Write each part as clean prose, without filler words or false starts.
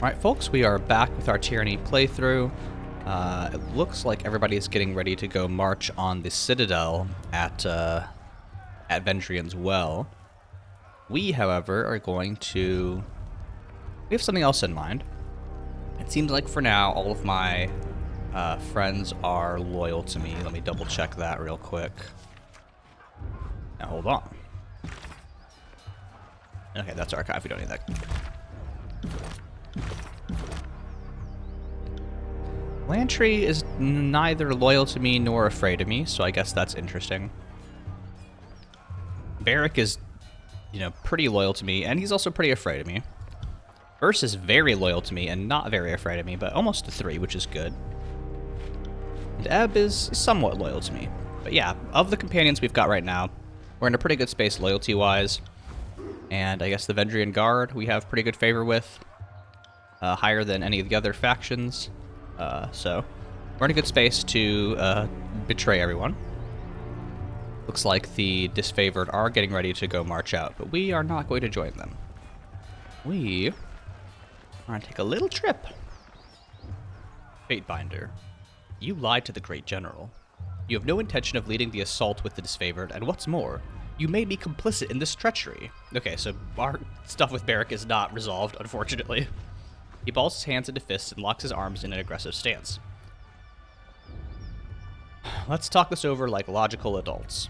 Alright folks, we are back with our Tyranny playthrough. It looks like everybody is getting ready to go march on the Citadel at Vendrian's Well. We, however, are going to... We have something else in mind. It seems like for now, all of my friends are loyal to me. Let me double check that real quick. Now hold on. Okay, that's archive. We don't need that. Lantry is neither loyal to me nor afraid of me, so I guess that's interesting. Barrick is, pretty loyal to me, and he's also pretty afraid of me. Verse is very loyal to me and not very afraid of me, but almost a 3, which is good. And Ebb is somewhat loyal to me. But yeah, of the companions we've got right now, we're in a pretty good space loyalty-wise. And I guess the Vendrian Guard we have pretty good favor with. Higher than any of the other factions. So we're in a good space to betray everyone. Looks like the Disfavored are getting ready to go march out, but we are not going to join them. We are going to take a little trip. Fatebinder, you lied to the Great General. You have no intention of leading the assault with the Disfavored, and what's more, you made me complicit in this treachery. Okay, so our stuff with Barrick is not resolved, unfortunately. He balls his hands into fists and locks his arms in an aggressive stance. Let's talk this over like logical adults.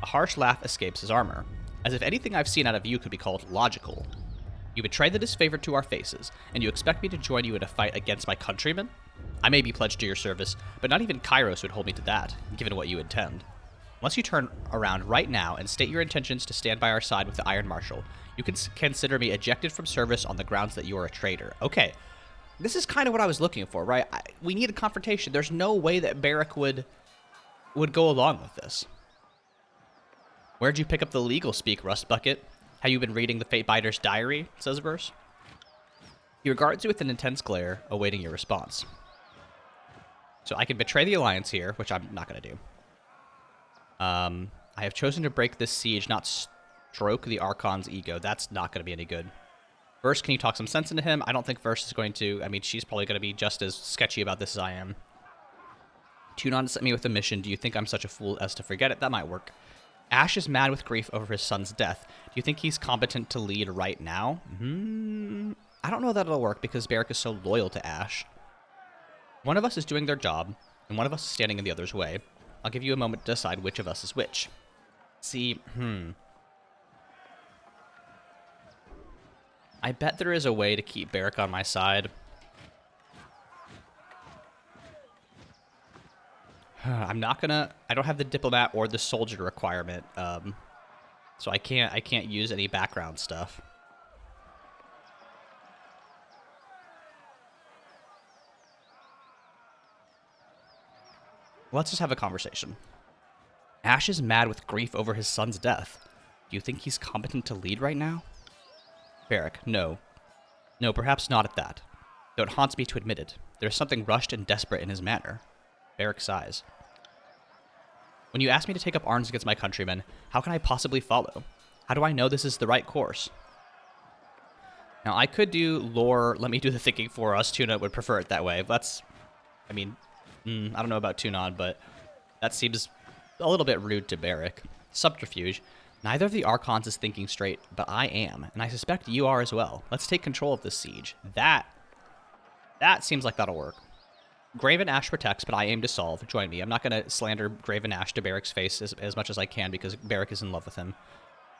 A harsh laugh escapes his armor, as if anything I've seen out of you could be called logical. You betray the Disfavored to our faces, and you expect me to join you in a fight against my countrymen? I may be pledged to your service, but not even Kyros would hold me to that, given what you intend. Unless you turn around right now and state your intentions to stand by our side with the Iron Marshal, you can consider me ejected from service on the grounds that you are a traitor. Okay, this is kind of what I was looking for, right? We need a confrontation. There's no way that Barrick would go along with this. Where'd you pick up the legal speak, Rust Bucket? Have you been reading the Fatebinder's diary? Says Verse. He regards you with an intense glare, awaiting your response. So I can betray the Alliance here, which I'm not going to do. I have chosen to break this siege, not stroke the Archon's ego. That's not going to be any good. Verse, can you talk some sense into him? I don't think Verse is going to. I mean, she's probably going to be just as sketchy about this as I am. Tunon sent me with a mission. Do you think I'm such a fool as to forget it? That might work. Ash is mad with grief over his son's death. Do you think he's competent to lead right now? I don't know that it'll work because Barrick is so loyal to Ash. One of us is doing their job, and one of us is standing in the other's way. I'll give you a moment to decide which of us is which. See, I bet there is a way to keep Barrick on my side. I'm not gonna... I don't have the diplomat or the soldier requirement, so I can't use any background stuff. Let's just have a conversation. Ash is mad with grief over his son's death. Do you think he's competent to lead right now? Barrick, no. No, perhaps not at that. Though it haunts me to admit it. There is something rushed and desperate in his manner. Barrick sighs. When you ask me to take up arms against my countrymen, how can I possibly follow? How do I know this is the right course? Now, I could do lore, let me do the thinking for us. Tunon would prefer it that way. That's, I mean... I don't know about Tunon, but that seems a little bit rude to Barrick. Subterfuge. Neither of the Archons is thinking straight, but I am, and I suspect you are as well. Let's take control of this siege. That seems like that'll work. Graven Ash protects, but I aim to solve. Join me. I'm not going to slander Graven Ash to Barrick's face as much as I can because Barrick is in love with him.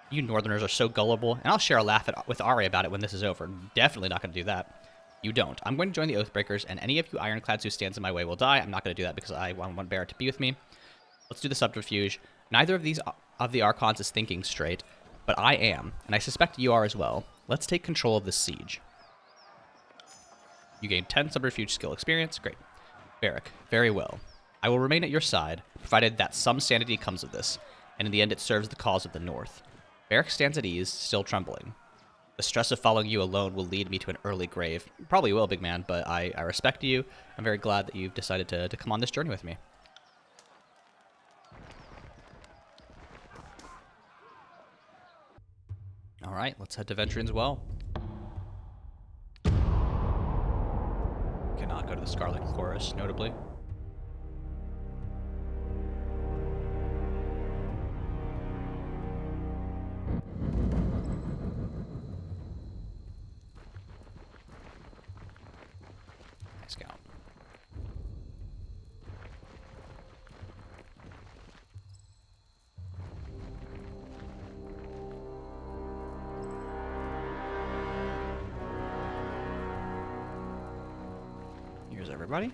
You Northerners are so gullible, and I'll share a laugh with Ari about it when this is over. Definitely not going to do that. You don't. I'm going to join the Oathbreakers, and any of you Ironclads who stands in my way will die. I'm not going to do that because I want Barrick to be with me. Let's do the subterfuge. Neither of the Archons is thinking straight, but I am, and I suspect you are as well. Let's take control of this siege. You gain 10 subterfuge skill experience. Great. Barrick, very well. I will remain at your side, provided that some sanity comes of this, and in the end it serves the cause of the North. Barrick stands at ease, still trembling. The stress of following you alone will lead me to an early grave. Probably will, big man, but I respect you. I'm very glad that you've decided to come on this journey with me. All right, let's head to Vendrian's Well. not go to the Scarlet Chorus, notably. Scout. Here's everybody.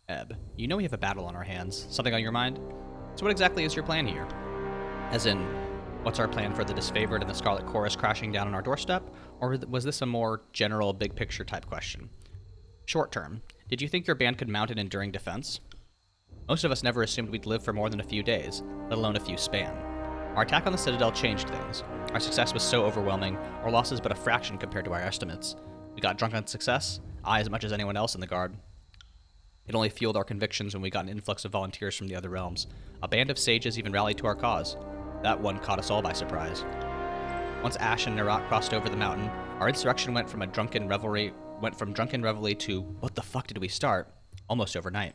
Ebb, you know we have a battle on our hands. Something on your mind? So what exactly is your plan here? As in, what's our plan for the Disfavored and the Scarlet Chorus crashing down on our doorstep? Or was this a more general, big-picture type question? Short term, did you think your band could mount an enduring defense? Most of us never assumed we'd live for more than a few days, let alone a few span. Our attack on the Citadel changed things. Our success was so overwhelming, our loss is but a fraction compared to our estimates. We got drunk on success, I as much as anyone else in the Guard. It only fueled our convictions when we got an influx of volunteers from the other realms. A band of sages even rallied to our cause. That one caught us all by surprise. Once Ash and Nerat crossed over the mountain, our insurrection went from drunken revelry to what the fuck did we start? Almost overnight.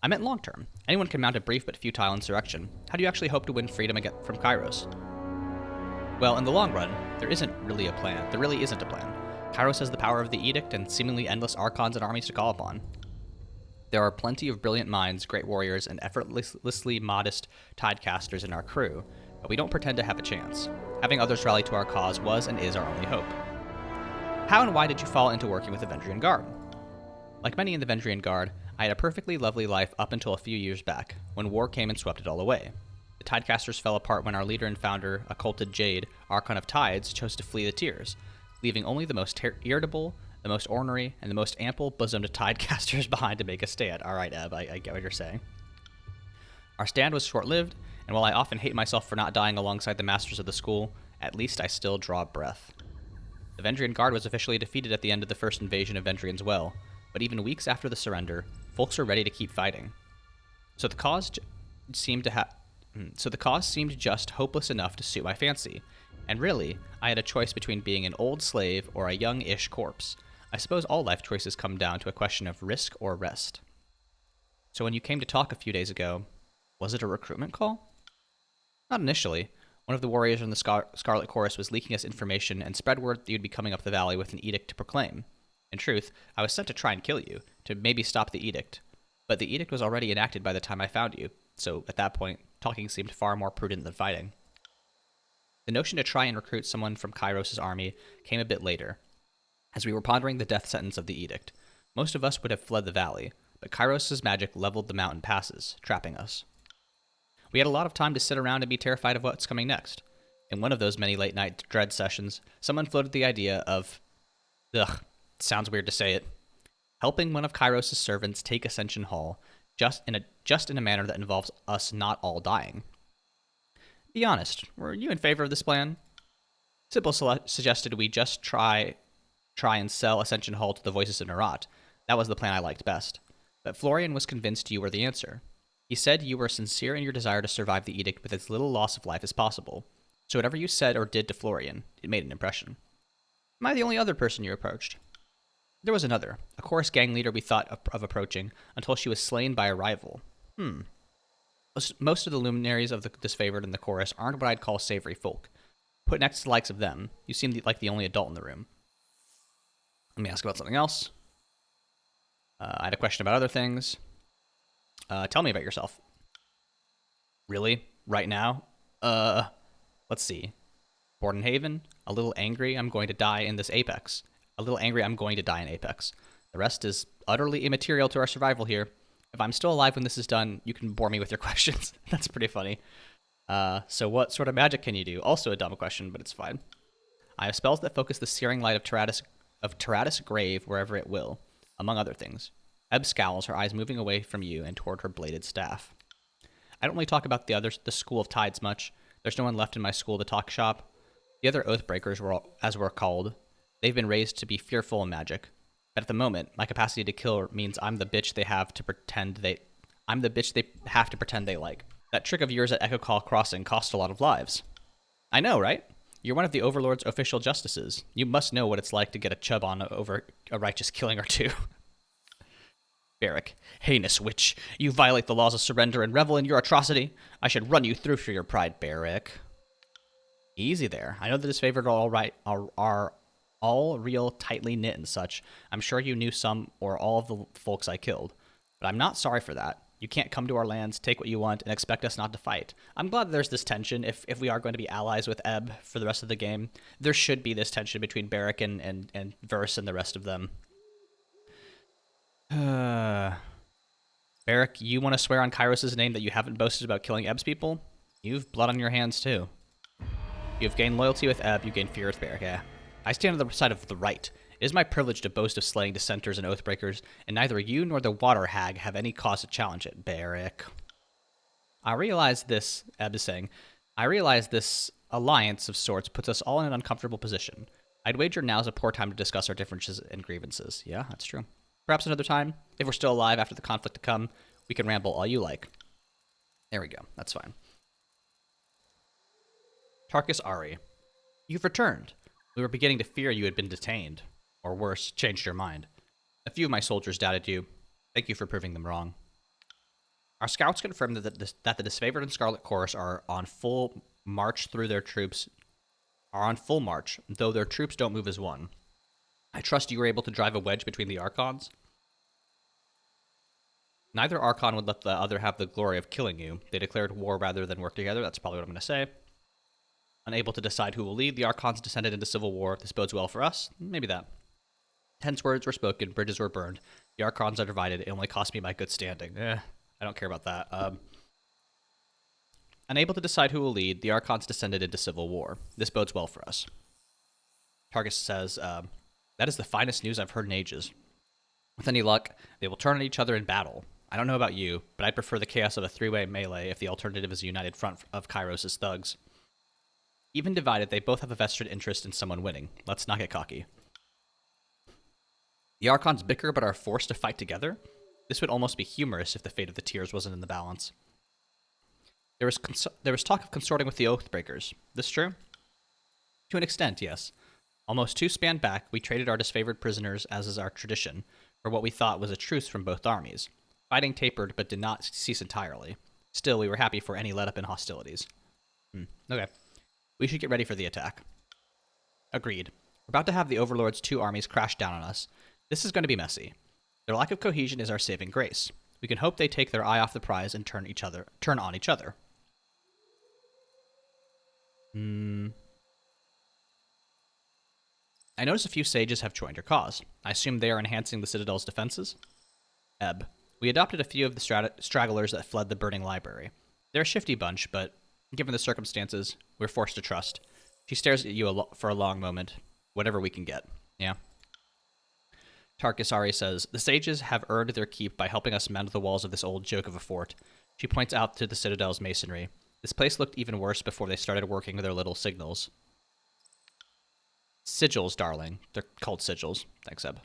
I meant long term. Anyone can mount a brief but futile insurrection. How do you actually hope to win freedom from Kyros? Well, in the long run, there isn't really a plan. There really isn't a plan. Kyros has the power of the Edict and seemingly endless archons and armies to call upon. There are plenty of brilliant minds, great warriors, and effortlessly modest tidecasters in our crew, but we don't pretend to have a chance. Having others rally to our cause was and is our only hope. How and why did you fall into working with the Vendrian Guard? Like many in the Vendrian Guard, I had a perfectly lovely life up until a few years back, when war came and swept it all away. The tidecasters fell apart when our leader and founder, occulted Jade, Archon of Tides, chose to flee the Tiers, leaving only the most irritable, the most ornery, and the most ample-bosomed tidecasters behind to make a stand. Alright, Ebb, I get what you're saying. Our stand was short-lived, and while I often hate myself for not dying alongside the masters of the school, at least I still draw breath. The Vendrian Guard was officially defeated at the end of the first invasion of Vendrian's Well, but even weeks after the surrender, folks were ready to keep fighting. So the cause seemed just hopeless enough to suit my fancy, and really, I had a choice between being an old slave or a young-ish corpse. I suppose all life choices come down to a question of risk or rest. So when you came to talk a few days ago, was it a recruitment call? Not initially. One of the warriors in the Scarlet Chorus was leaking us information and spread word that you'd be coming up the valley with an edict to proclaim. In truth, I was sent to try and kill you, to maybe stop the edict. But the edict was already enacted by the time I found you, so at that point, talking seemed far more prudent than fighting. The notion to try and recruit someone from Kyros' army came a bit later. As we were pondering the death sentence of the edict, most of us would have fled the valley, but Kyros' magic leveled the mountain passes, trapping us. We had a lot of time to sit around and be terrified of what's coming next. In one of those many late-night dread sessions, someone floated the idea of... sounds weird to say it. Helping one of Kyros' servants take Ascension Hall, just in a manner that involves us not all dying. Be honest, were you in favor of this plan? Sybil suggested we just try and sell Ascension Hall to the voices of Nerat. That was the plan I liked best. But Florian was convinced you were the answer. He said you were sincere in your desire to survive the edict with as little loss of life as possible. So whatever you said or did to Florian, it made an impression. Am I the only other person you approached? There was another, a chorus gang leader we thought of approaching, until she was slain by a rival. Most of the luminaries of the Disfavored and the chorus aren't what I'd call savory folk. Put next to the likes of them, you seem like the only adult in the room. Let me ask about something else. I had a question about other things. Tell me about yourself. Really? Right now? Let's see. Bordenhaven, a little angry I'm going to die in this Apex. A little angry I'm going to die in Apex. The rest is utterly immaterial to our survival here. If I'm still alive when this is done, you can bore me with your questions. That's pretty funny. So what sort of magic can you do? Also a dumb question, but it's fine. I have spells that focus the searing light of Taratus' grave wherever it will, among other things. Ebb scowls, her eyes moving away from you and toward her bladed staff. I don't really talk about the School of Tides much. There's no one left in my school to talk shop. The other Oathbreakers, as we're called, they've been raised to be fearful in magic. But at the moment, my capacity to kill means I'm the bitch they have to pretend they like. That trick of yours at Echo Call Crossing cost a lot of lives. I know, right? You're one of the Overlord's official justices. You must know what it's like to get a chub on over a righteous killing or two. Barrack. Heinous witch. You violate the laws of surrender and revel in your atrocity. I should run you through for your pride, Barrack. Easy there. I know the disfavored are all real tightly knit and such. I'm sure you knew some or all of the folks I killed. But I'm not sorry for that. You can't come to our lands, take what you want, and expect us not to fight. I'm glad there's this tension. If we are going to be allies with Ebb for the rest of the game, there should be this tension between Barrack and Verse and the rest of them. Barrack, you want to swear on Kyros' name that you haven't boasted about killing Ebb's people? You've blood on your hands, too. You've gained loyalty with Ebb, you gain fear with Barrack, yeah. I stand on the side of the right. It is my privilege to boast of slaying dissenters and oathbreakers, and neither you nor the water hag have any cause to challenge it, Barrack. I realize this, Ebb is saying, I realize this alliance of sorts puts us all in an uncomfortable position. I'd wager now's a poor time to discuss our differences and grievances. Yeah, that's true. Perhaps another time, if we're still alive after the conflict to come, we can ramble all you like. There we go, that's fine. Tarkus Ari. You've returned. We were beginning to fear you had been detained. Or worse, changed your mind. A few of my soldiers doubted you. Thank you for proving them wrong. Our scouts confirmed that the Disfavored and Scarlet Chorus are on full march, though their troops don't move as one. I trust you were able to drive a wedge between the archons. Neither archon would let the other have the glory of killing you. They declared war rather than work together. That's probably what I'm going to say. Unable to decide who will lead, the archons descended into civil war. This bodes well for us. Maybe that. Tense words were spoken, bridges were burned. The archons are divided. It only cost me my good standing. I don't care about that. Unable to decide who will lead, the archons descended into civil war. This bodes well for us. Tarkus says, that is the finest news I've heard in ages. With any luck, they will turn on each other in battle. I don't know about you, but I'd prefer the chaos of a three-way melee if the alternative is a united front of Kyros' thugs. Even divided, they both have a vested interest in someone winning. Let's not get cocky. The archons bicker but are forced to fight together? This would almost be humorous if the fate of the tiers wasn't in the balance. There was talk of consorting with the Oathbreakers. This true? To an extent, yes. Almost 2 span back, we traded our disfavored prisoners, as is our tradition, for what we thought was a truce from both armies. Fighting tapered, but did not cease entirely. Still, we were happy for any let-up in hostilities. Okay. We should get ready for the attack. Agreed. We're about to have the Overlord's 2 armies crash down on us. This is going to be messy. Their lack of cohesion is our saving grace. We can hope they take their eye off the prize and turn on each other. I notice a few sages have joined your cause. I assume they are enhancing the Citadel's defenses? Ebb. We adopted a few of the stragglers that fled the burning library. They're a shifty bunch, but given the circumstances, we're forced to trust. She stares at you for a long moment. Whatever we can get. Yeah. Tarkus Ari says, the sages have earned their keep by helping us mend the walls of this old joke of a fort. She points out to the Citadel's masonry. This place looked even worse before they started working their little signals. Sigils, darling. They're called sigils. Thanks, Eb.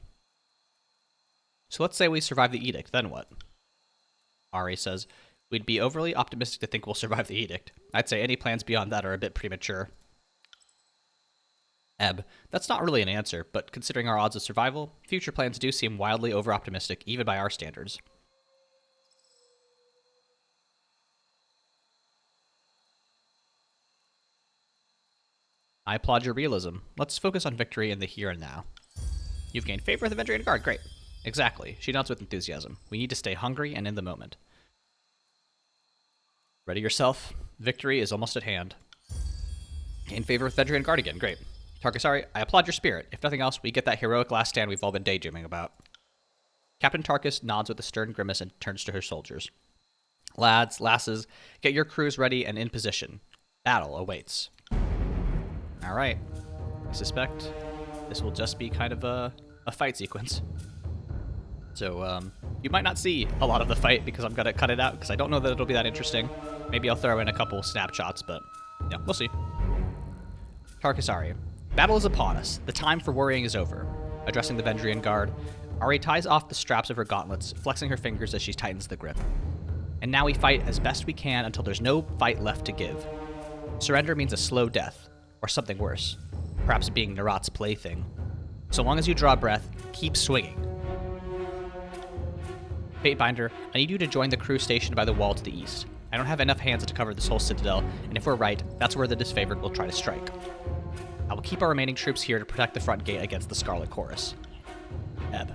So let's say we survive the edict, then what? Ari says, we'd be overly optimistic to think we'll survive the edict. I'd say any plans beyond that are a bit premature. Ebb, that's not really an answer, but considering our odds of survival, future plans do seem wildly over-optimistic, even by our standards. I applaud your realism. Let's focus on victory in the here and now. You've gained favor with the Vendrian Guard, great. Exactly, she nods with enthusiasm. We need to stay hungry and in the moment. Ready yourself. Victory is almost at hand. In favor with Vendrian Guard again, great. Tarkus, I applaud your spirit. If nothing else, we get that heroic last stand we've all been daydreaming about. Captain Tarkus nods with a stern grimace and turns to her soldiers. Lads, lasses, get your crews ready and in position. Battle awaits. Alright. I suspect this will just be kind of a fight sequence. So, you might not see a lot of the fight because I'm going to cut it out because I don't know that it'll be that interesting. Maybe I'll throw in a couple snapshots, but yeah, we'll see. Tarkus, battle is upon us. The time for worrying is over. Addressing the Vendrian Guard, Ari ties off the straps of her gauntlets, flexing her fingers as she tightens the grip. And now we fight as best we can until there's no fight left to give. Surrender means a slow death, or something worse, perhaps being Nerat's plaything. So long as you draw breath, keep swinging. Fatebinder, I need you to join the crew stationed by the wall to the east. I don't have enough hands to cover this whole citadel, and if we're right, that's where the Disfavored will try to strike. I will keep our remaining troops here to protect the front gate against the Scarlet Chorus. Ebb.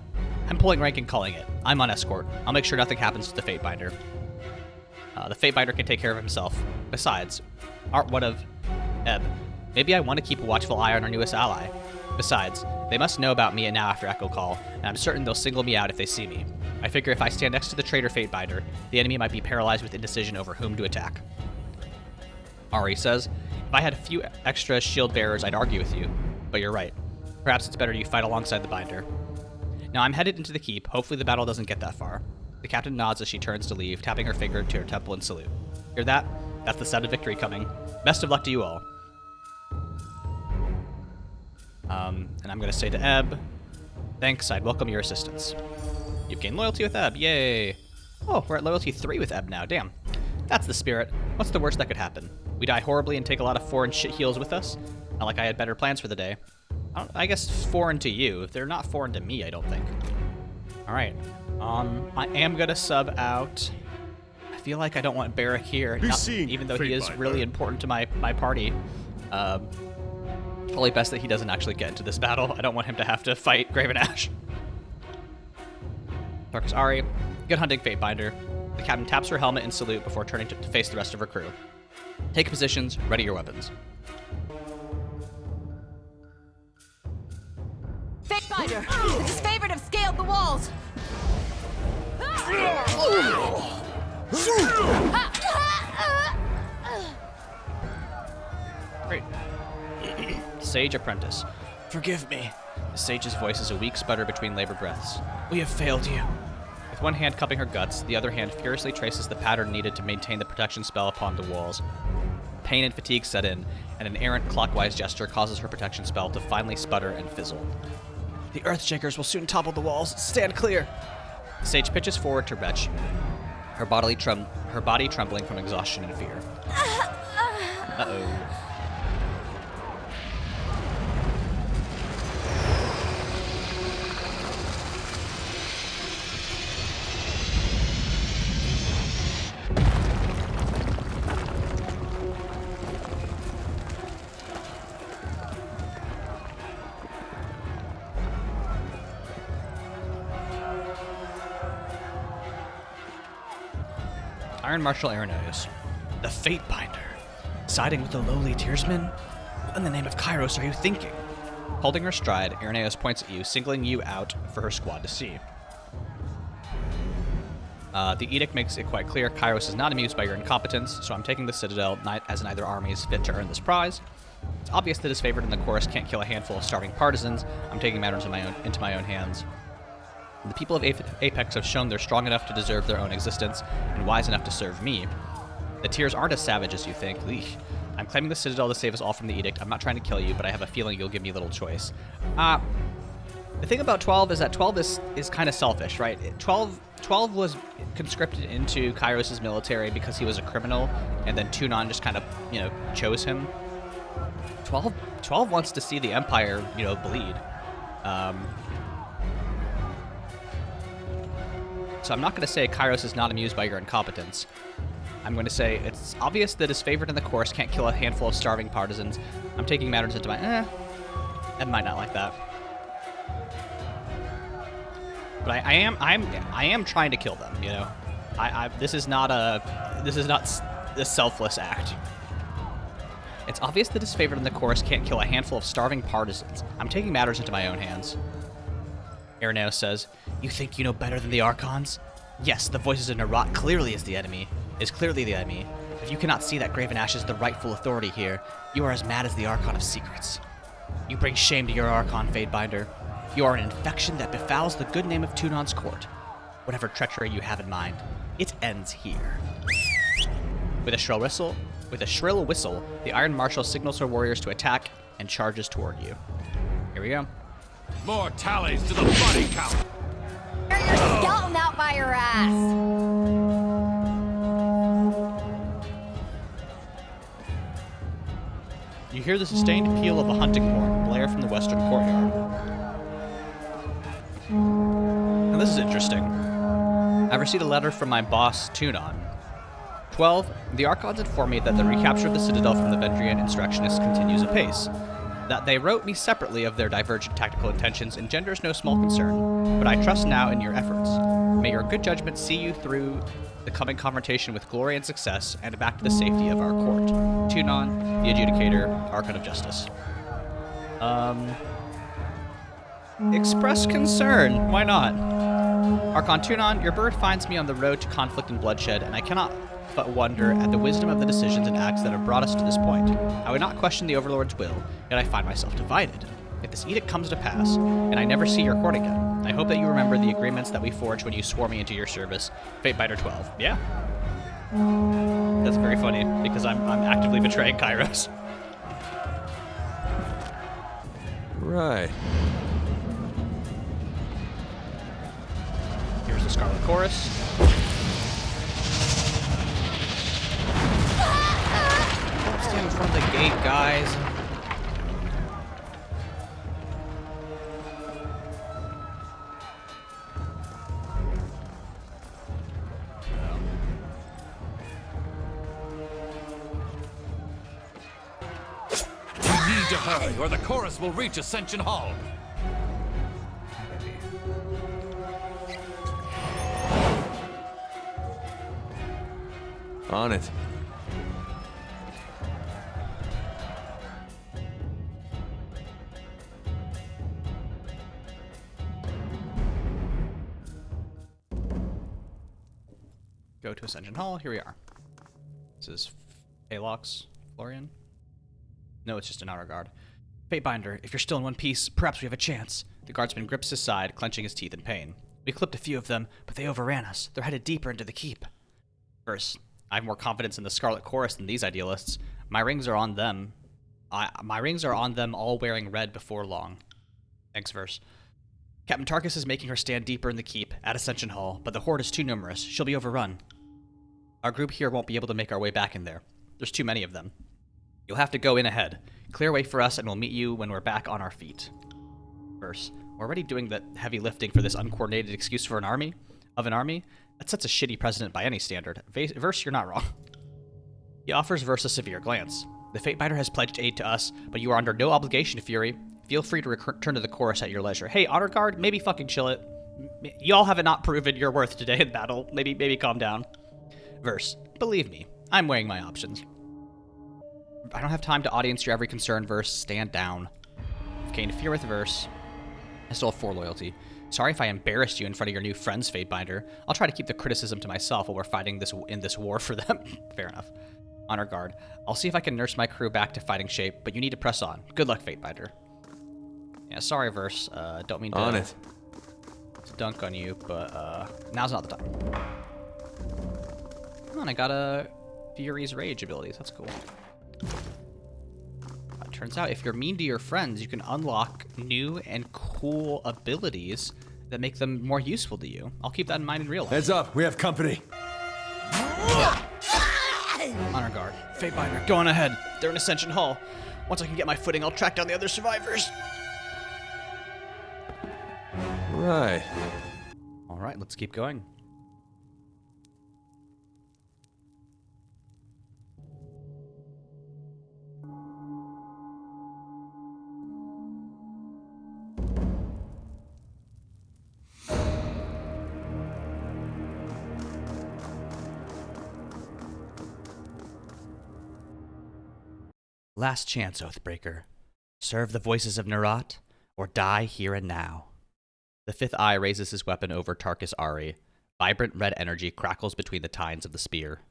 I'm pulling rank and calling it. I'm on escort. I'll make sure nothing happens to the Fatebinder. The Fatebinder can take care of himself. Besides, what of Ebb? Maybe I want to keep a watchful eye on our newest ally. Besides, they must know about me and now after Echo Call, and I'm certain they'll single me out if they see me. I figure if I stand next to the traitor Fatebinder, the enemy might be paralyzed with indecision over whom to attack. Ari says, if I had a few extra shield bearers, I'd argue with you. But you're right. Perhaps it's better you fight alongside the binder. Now I'm headed into the keep. Hopefully the battle doesn't get that far. The captain nods as she turns to leave, tapping her finger to her temple in salute. Hear that? That's the sound of victory coming. Best of luck to you all. And I'm going to say to Ebb, thanks, I'd welcome your assistance. You've gained loyalty with Ebb, yay! Oh, we're at loyalty 3 with Ebb now, damn. That's the spirit. What's the worst that could happen? We die horribly and take a lot of foreign shit heels with us? Not like I had better plans for the day. I guess foreign to you. They're not foreign to me, I don't think. Alright. I am going to sub out. I feel like I don't want Barrack here, even though he is really important to my party. Probably best that he doesn't actually get into this battle. I don't want him to have to fight Graven Ash. Darkus Ari, good hunting, Fatebinder. The captain taps her helmet in salute before turning to face the rest of her crew. Take positions, ready your weapons. Fatebinder, the Disfavored have scaled the walls. Great. Sage Apprentice. Forgive me. The sage's voice is a weak sputter between labored breaths. We have failed you. With one hand cupping her guts, the other hand furiously traces the pattern needed to maintain the protection spell upon the walls. Pain and fatigue set in, and an errant clockwise gesture causes her protection spell to finally sputter and fizzle. The Earthshakers will soon topple the walls. Stand clear! The sage pitches forward to retch, her body trembling from exhaustion and fear. Uh-oh. Iron Marshal Irenaeus. The Fatebinder. Siding with the lowly Tearsman? What in the name of Kyros are you thinking? Holding her stride, Irenaeus points at you, singling you out for her squad to see. The edict makes it quite clear Kyros is not amused by your incompetence, so I'm taking the Citadel as neither army is fit to earn this prize. It's obvious that Disfavored in the chorus can't kill a handful of starving partisans. I'm taking matters into my own hands. The people of Apex have shown they're strong enough to deserve their own existence, and wise enough to serve me. The Tears aren't as savage as you think. Eesh. I'm claiming the Citadel to save us all from the edict. I'm not trying to kill you, but I have a feeling you'll give me little choice. The thing about 12 is that 12 is kind of selfish, right? 12 was conscripted into Kyros' military because he was a criminal, and then Tunon just kind of, chose him. 12 wants to see the Empire, bleed. So I'm not going to say Kyros is not amused by your incompetence. I'm going to say it's obvious that Disfavored in the chorus can't kill a handful of starving partisans. I'm taking matters into my I might not like that. But I am trying to kill them, This is not a selfless act. It's obvious that Disfavored in the chorus can't kill a handful of starving partisans. I'm taking matters into my own hands. Irenaeus says, you think you know better than the Archons? Yes, the voices of Nerat clearly is clearly the enemy. If you cannot see that Graven Ash is the rightful authority here, you are as mad as the Archon of Secrets. You bring shame to your Archon, Fatebinder. You are an infection that befouls the good name of Tunon's court. Whatever treachery you have in mind, it ends here. With a shrill whistle, the Iron Marshal signals her warriors to attack and charges toward you. Here we go. More tallies to the body count! Tear your skeleton out by your ass! You hear the sustained peal of a hunting horn blare from the western courtyard. Now this is interesting. I've received a letter from my boss, Tunon. 12. The Archons inform me that the recapture of the Citadel from the Vendrian insurrectionists continues apace. That they wrote me separately of their divergent tactical intentions engenders no small concern, but I trust now in your efforts. May your good judgment see you through the coming confrontation with glory and success, and back to the safety of our court. Tunon, the Adjudicator, Archon of Justice. Express concern. Why not? Archon Tunon, your birth finds me on the road to conflict and bloodshed, and I cannot but wonder at the wisdom of the decisions and acts that have brought us to this point. I would not question the Overlord's will, yet I find myself divided. If this edict comes to pass, and I never see your court again, I hope that you remember the agreements that we forged when you swore me into your service. Fatebinder 12. Yeah? That's very funny, because I'm actively betraying Kyros. Right. Here's the Scarlet Chorus. Don't stand in front of the gate, guys. We need to hurry, or the chorus will reach Ascension Hall. On it. Go to Ascension Hall. Here we are. This is Alox, Florian. No, it's just an honor guard. Fatebinder, if you're still in one piece, perhaps we have a chance. The guardsman grips his side, clenching his teeth in pain. We clipped a few of them, but they overran us. They're headed deeper into the keep. Verse, I have more confidence in the Scarlet Chorus than these idealists. My rings are on them. My rings are on them, all wearing red before long. Thanks, Verse. Captain Tarkus is making her stand deeper in the keep at Ascension Hall, but the horde is too numerous. She'll be overrun. Our group here won't be able to make our way back in there. There's too many of them. You'll have to go in ahead. Clear a way for us, and we'll meet you when we're back on our feet. Verse. We're already doing the heavy lifting for this uncoordinated excuse for an army? That sets a shitty precedent by any standard. Verse, you're not wrong. He offers Verse a severe glance. The Fatebinder has pledged aid to us, but you are under no obligation, Fury. Feel free to return to the chorus at your leisure. Hey, Honor Guard, maybe fucking chill it. Y'all have not proven your worth today in battle. Maybe calm down. Verse, believe me, I'm weighing my options. I don't have time to audience your every concern, Verse. Stand down. Okay, interfere with Verse. I still have 4 loyalty. Sorry if I embarrassed you in front of your new friends, Fatebinder. I'll try to keep the criticism to myself while we're fighting this war for them. Fair enough. Honor Guard. I'll see if I can nurse my crew back to fighting shape, but you need to press on. Good luck, Fatebinder. Yeah, sorry, Verse. Don't mean to, On it. to dunk on you, but now's not the time. Come on, I got a Fury's Rage abilities. That's cool. Turns out if you're mean to your friends, you can unlock new and cool abilities that make them more useful to you. I'll keep that in mind in real life. Heads up, we have company. Honor Guard. Fatebinder, go on ahead. They're in Ascension Hall. Once I can get my footing, I'll track down the other survivors. Right. Alright, let's keep going. Last chance, Oathbreaker. Serve the voices of Nerat, or die here and now. The fifth eye raises his weapon over Tarkus Ari. Vibrant red energy crackles between the tines of the spear.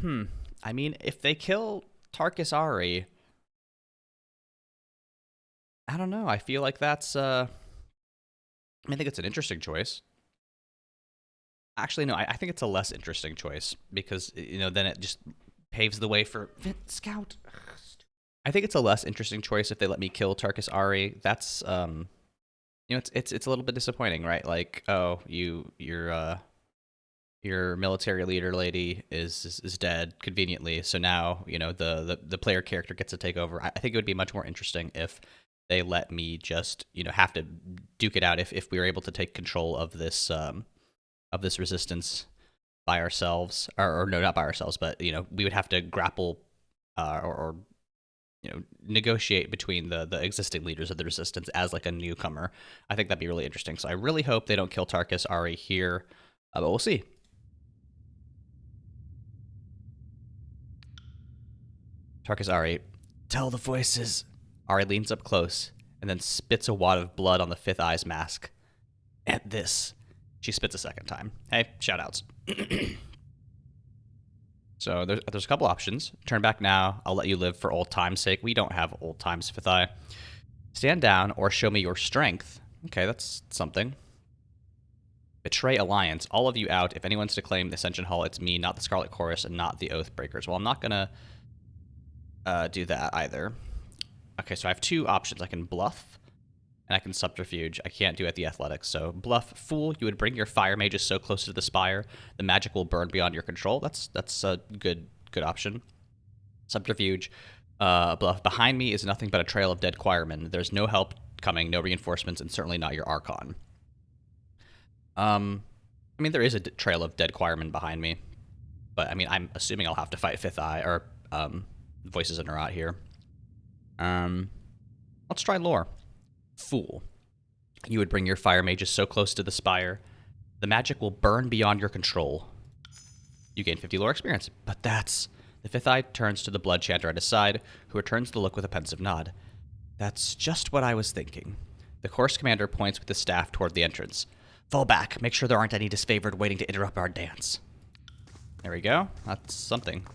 I mean, if they kill Tarkus Ari, I don't know. I feel like that's, I think it's an interesting choice. Actually, no, I think it's a less interesting choice because, then it just paves the way for Scout. I think it's a less interesting choice if they let me kill Tarkus Ari. That's it's a little bit disappointing, right? Like, oh, you're Your military leader lady is dead conveniently. So now, you know, the player character gets to take over. I think it would be much more interesting if they let me just, you know, have to duke it out if we were able to take control of this resistance by ourselves, or no, not by ourselves, but, you know, we would have to grapple or you know, negotiate between the existing leaders of the resistance as like a newcomer. I think that'd be really interesting. So I really hope they don't kill Tarkus Ari here, but we'll see. Tarkus Ari, tell the voices. Ari leans up close and then spits a wad of blood on the Fifth Eye's mask. At this, she spits a second time. Hey, shoutouts. So there's a couple options. Turn back now. I'll let you live for old time's sake. We don't have old times, Fifth Eye. Stand down or show me your strength. Okay, that's something. Betray alliance. All of you out. If anyone's to claim the Ascension Hall, it's me, not the Scarlet Chorus, and not the Oathbreakers. Well, I'm not gonna do that either. Okay, so I have two options. I can bluff, and I can subterfuge. I can't do it at the athletics. So bluff, fool. You would bring your fire mages so close to the spire, the magic will burn beyond your control. That's a good option. Subterfuge, bluff. Behind me is nothing but a trail of dead choirmen. There's no help coming, no reinforcements, and certainly not your archon. I mean, there is a trail of dead choirmen behind me, but I mean, I'm assuming I'll have to fight Fifth Eye or Voices in Nerat here. Let's try lore. Fool. You would bring your fire mages so close to the spire, the magic will burn beyond your control. You gain 50 lore experience, but that's... The Fifth Eye turns to the blood chanter at his side, who returns the look with a pensive nod. That's just what I was thinking. The course commander points with his staff toward the entrance. Fall back. Make sure there aren't any disfavored waiting to interrupt our dance. There we go. That's something.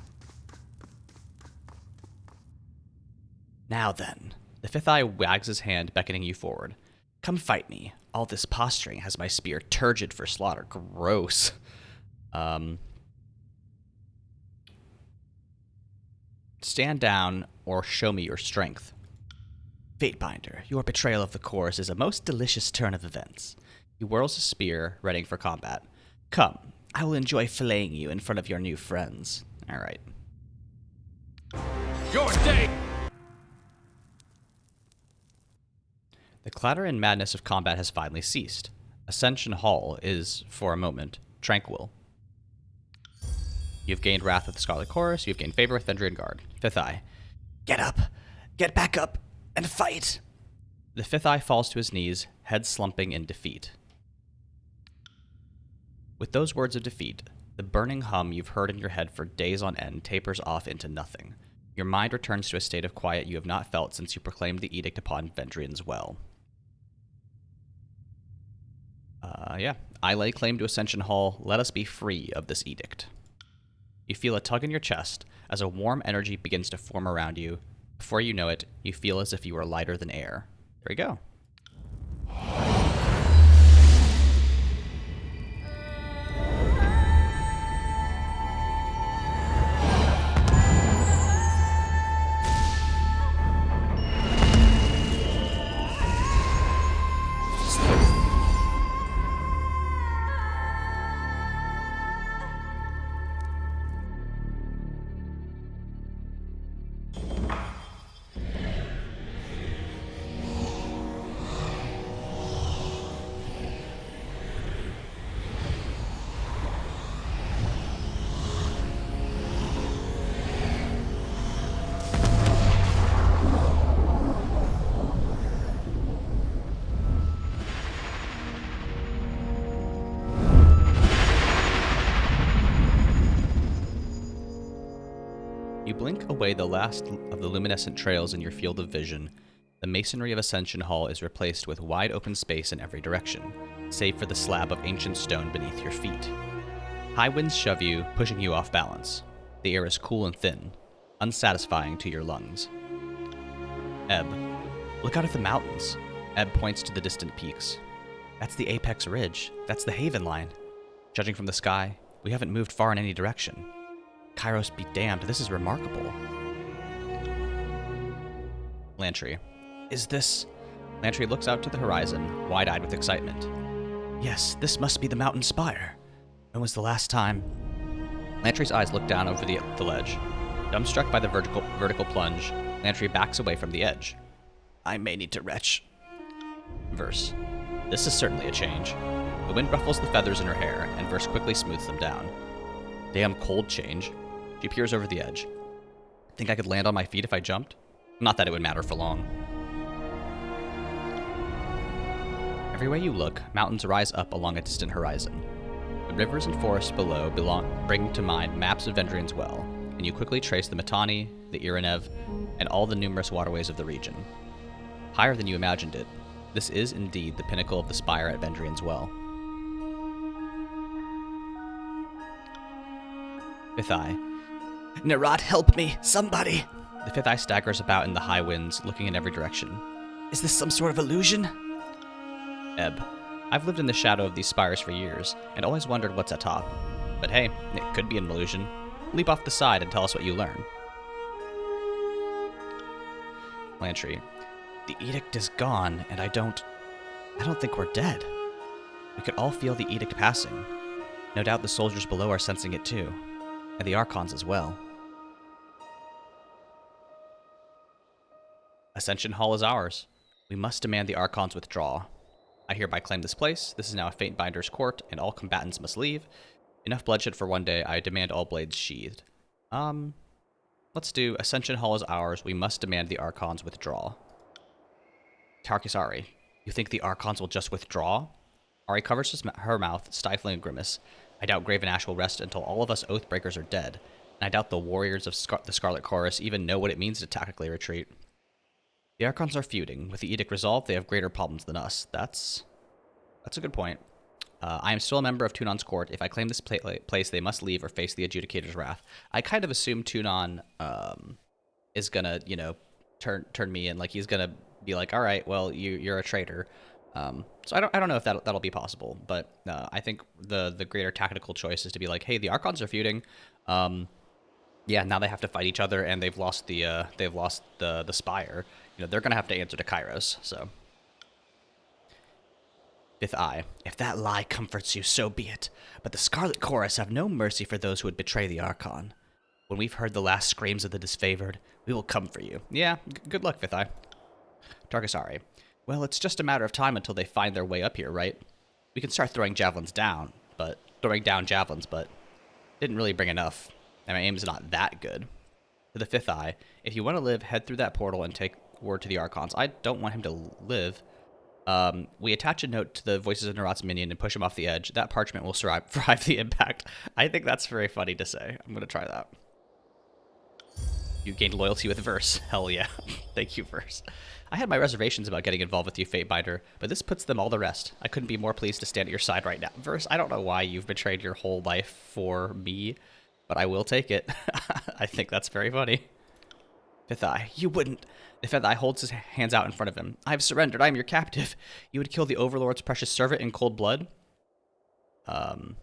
Now then. The Fifth Eye wags his hand, beckoning you forward. Come fight me. All this posturing has my spear turgid for slaughter. Gross. Stand down or show me your strength. Fatebinder, your betrayal of the chorus is a most delicious turn of events. He whirls his spear, readying for combat. Come, I will enjoy filleting you in front of your new friends. All right. Your day! The clatter and madness of combat has finally ceased. Ascension Hall is, for a moment, tranquil. You've gained wrath with the Scarlet Chorus. You've gained favor with Vendrian Guard. Fifth Eye. Get up! Get back up! And fight! The Fifth Eye falls to his knees, head slumping in defeat. With those words of defeat, the burning hum you've heard in your head for days on end tapers off into nothing. Your mind returns to a state of quiet you have not felt since you proclaimed the edict upon Vendrian's Well. Yeah. I lay claim to Ascension Hall. Let us be free of this edict. You feel a tug in your chest as a warm energy begins to form around you. Before you know it, you feel as if you are lighter than air. There you go. You blink away the last of the luminescent trails in your field of vision. The masonry of Ascension Hall is replaced with wide open space in every direction, save for the slab of ancient stone beneath your feet. High winds shove you, pushing you off balance. The air is cool and thin, unsatisfying to your lungs. Ebb, look out at the mountains. Ebb points to the distant peaks. That's the apex ridge. That's the haven line. Judging from the sky, we haven't moved far in any direction. Kyros be damned, this is remarkable. Lantry. Is this... Lantry looks out to the horizon, wide-eyed with excitement. Yes, this must be the mountain spire. When was the last time? Lantry's eyes look down over the ledge. Dumbstruck by the vertical plunge, Lantry backs away from the edge. I may need to retch. Verse. This is certainly a change. The wind ruffles the feathers in her hair, and Verse quickly smooths them down. Damn cold change. She peers over the edge. Think I could land on my feet if I jumped? Not that it would matter for long. Every way you look, mountains rise up along a distant horizon. The rivers and forests below bring to mind maps of Vendrian's Well, and you quickly trace the Mittani, the Iranev, and all the numerous waterways of the region. Higher than you imagined it, this is indeed the pinnacle of the spire at Vendrian's Well. Fifth Eye. Nerat, help me! Somebody! The Fifth Eye staggers about in the high winds, looking in every direction. Is this some sort of illusion? Ebb. I've lived in the shadow of these spires for years, and always wondered what's atop. But hey, it could be an illusion. Leap off the side and tell us what you learn. Lantry. The edict is gone, and I don't think we're dead. We could all feel the edict passing. No doubt the soldiers below are sensing it too. And the archons as well. Ascension Hall is ours. We must demand the archons withdraw. I hereby claim this place. This is now a Fatebinder's court, and all combatants must leave. Enough bloodshed for one day. I demand all blades sheathed. Let's do Ascension Hall is ours. We must demand the archons withdraw. Tarkus Ari, you think the archons will just withdraw? Ari covers her mouth, stifling a grimace. I doubt Graven Ash will rest until all of us Oathbreakers are dead, and I doubt the warriors of the Scarlet Chorus even know what it means to tactically retreat. The archons are feuding. With the edict resolved, they have greater problems than us. That's a good point. I am still a member of Tunon's court. If I claim this place, they must leave or face the adjudicator's wrath. I kind of assume Tunon is gonna, turn me in. Like, he's gonna be like, all right, well, you're a traitor. So I don't know if that'll be possible, but I think the greater tactical choice is to be like, hey, the archons are feuding. Yeah, now they have to fight each other, and they've lost the spire. They're gonna have to answer to Kyros. So, Fifth Eye, if that lie comforts you, so be it. But the Scarlet Chorus have no mercy for those who would betray the archon. When we've heard the last screams of the disfavored, we will come for you. Yeah, good luck, Fifth Eye. Tarkusari, well, it's just a matter of time until they find their way up here, right? We can start throwing down javelins, but didn't really bring enough. And my aim is not that good. To the Fifth Eye, if you want to live, head through that portal and take word to the archons. I don't want him to live. We attach a note to the Voices of Nerat's minion and push him off the edge. That parchment will survive the impact. I think that's very funny to say. I'm going to try that. You gained loyalty with Verse. Hell yeah. Thank you, Verse. I had my reservations about getting involved with you, Fatebinder, but this puts them all to rest. I couldn't be more pleased to stand at your side right now. Verse, I don't know why you've betrayed your whole life for me, but I will take it. I think that's very funny. Fifth Eye, you wouldn't. The Fifth Eye holds his hands out in front of him. I have surrendered. I am your captive. You would kill the Overlord's precious servant in cold blood? To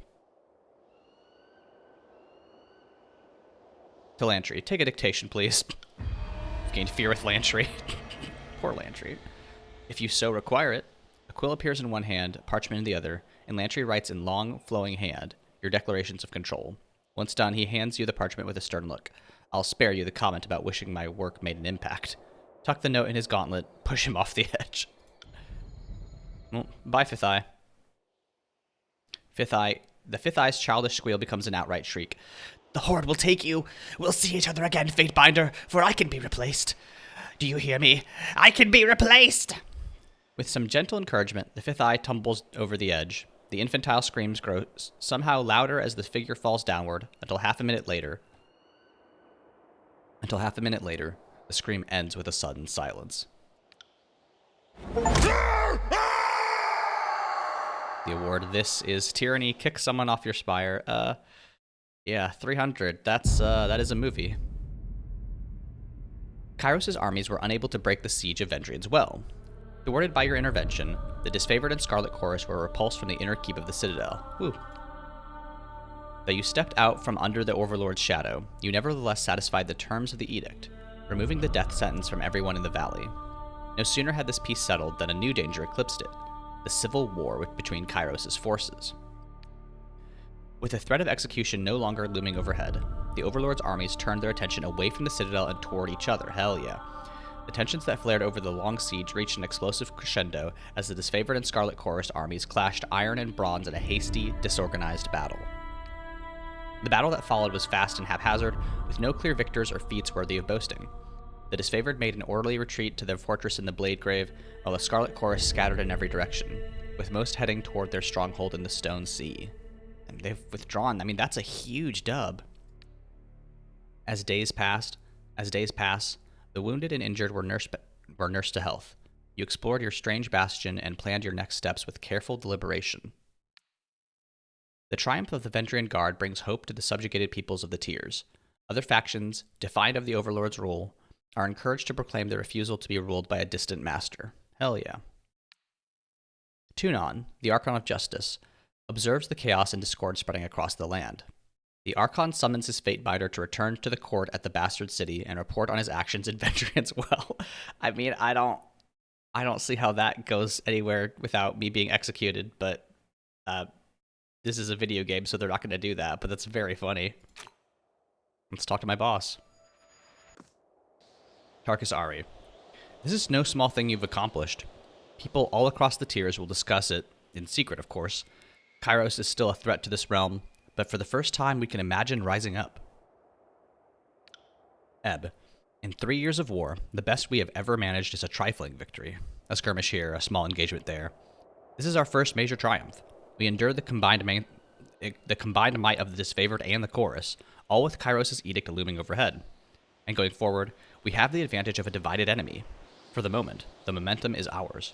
Lantry, take a dictation, please. You've gained fear with Lantry. Poor Lantry. If you so require it. A quill appears in one hand, parchment in the other, and Lantry writes in long, flowing hand your declarations of control. Once done, he hands you the parchment with a stern look. I'll spare you the comment about wishing my work made an impact. Tuck the note in his gauntlet, push him off the edge. Well, bye, Fifth Eye. The Fifth Eye's childish squeal becomes an outright shriek. The Horde will take you. We'll see each other again, Fatebinder, for I can be replaced. Do you hear me? I can be replaced! With some gentle encouragement, the Fifth Eye tumbles over the edge. The infantile screams grow somehow louder as the figure falls downward, until half a minute later, the scream ends with a sudden silence. The award, this is Tyranny. Kick someone off your spire. Yeah, 300. That is a movie. Kyros' armies were unable to break the siege of Vendrian's Well. Thwarted by your intervention, the Disfavored and Scarlet Chorus were repulsed from the inner keep of the Citadel. Woo. Though you stepped out from under the Overlord's shadow, you nevertheless satisfied the terms of the edict, removing the death sentence from everyone in the valley. No sooner had this peace settled than a new danger eclipsed it, the civil war between Kyros' forces. With the threat of execution no longer looming overhead, the Overlord's armies turned their attention away from the Citadel and toward each other. Hell yeah. The tensions that flared over the long siege reached an explosive crescendo as the Disfavored and Scarlet Chorus armies clashed iron and bronze in a hasty, disorganized battle. The battle that followed was fast and haphazard, with no clear victors or feats worthy of boasting. The Disfavored made an orderly retreat to their fortress in the Blade Grave, while the Scarlet Chorus scattered in every direction, with most heading toward their stronghold in the Stone Sea. And they've withdrawn. I mean, that's a huge dub. As days pass, the wounded and injured were nursed to health. You explored your strange bastion and planned your next steps with careful deliberation. The triumph of the Vendrian Guard brings hope to the subjugated peoples of the Tiers. Other factions, defiant of the Overlord's rule, are encouraged to proclaim their refusal to be ruled by a distant master. Hell yeah. Tunon, the Archon of Justice, observes the chaos and discord spreading across the land. The Archon summons his Fatebinder to return to the court at the Bastard City and report on his actions in Vendrian's Well. I mean, I don't see how that goes anywhere without me being executed, but this is a video game, so they're not going to do that, but that's very funny. Let's talk to my boss. Tarkus Ari. This is no small thing you've accomplished. People all across the Tiers will discuss it, in secret of course. Kyros is still a threat to this realm, but for the first time we can imagine rising up. Ebb. In 3 years of war, the best we have ever managed is a trifling victory. A skirmish here, a small engagement there. This is our first major triumph. We endured the combined might of the Disfavored and the Chorus, all with Kyros' edict looming overhead. And going forward, we have the advantage of a divided enemy. For the moment, the momentum is ours.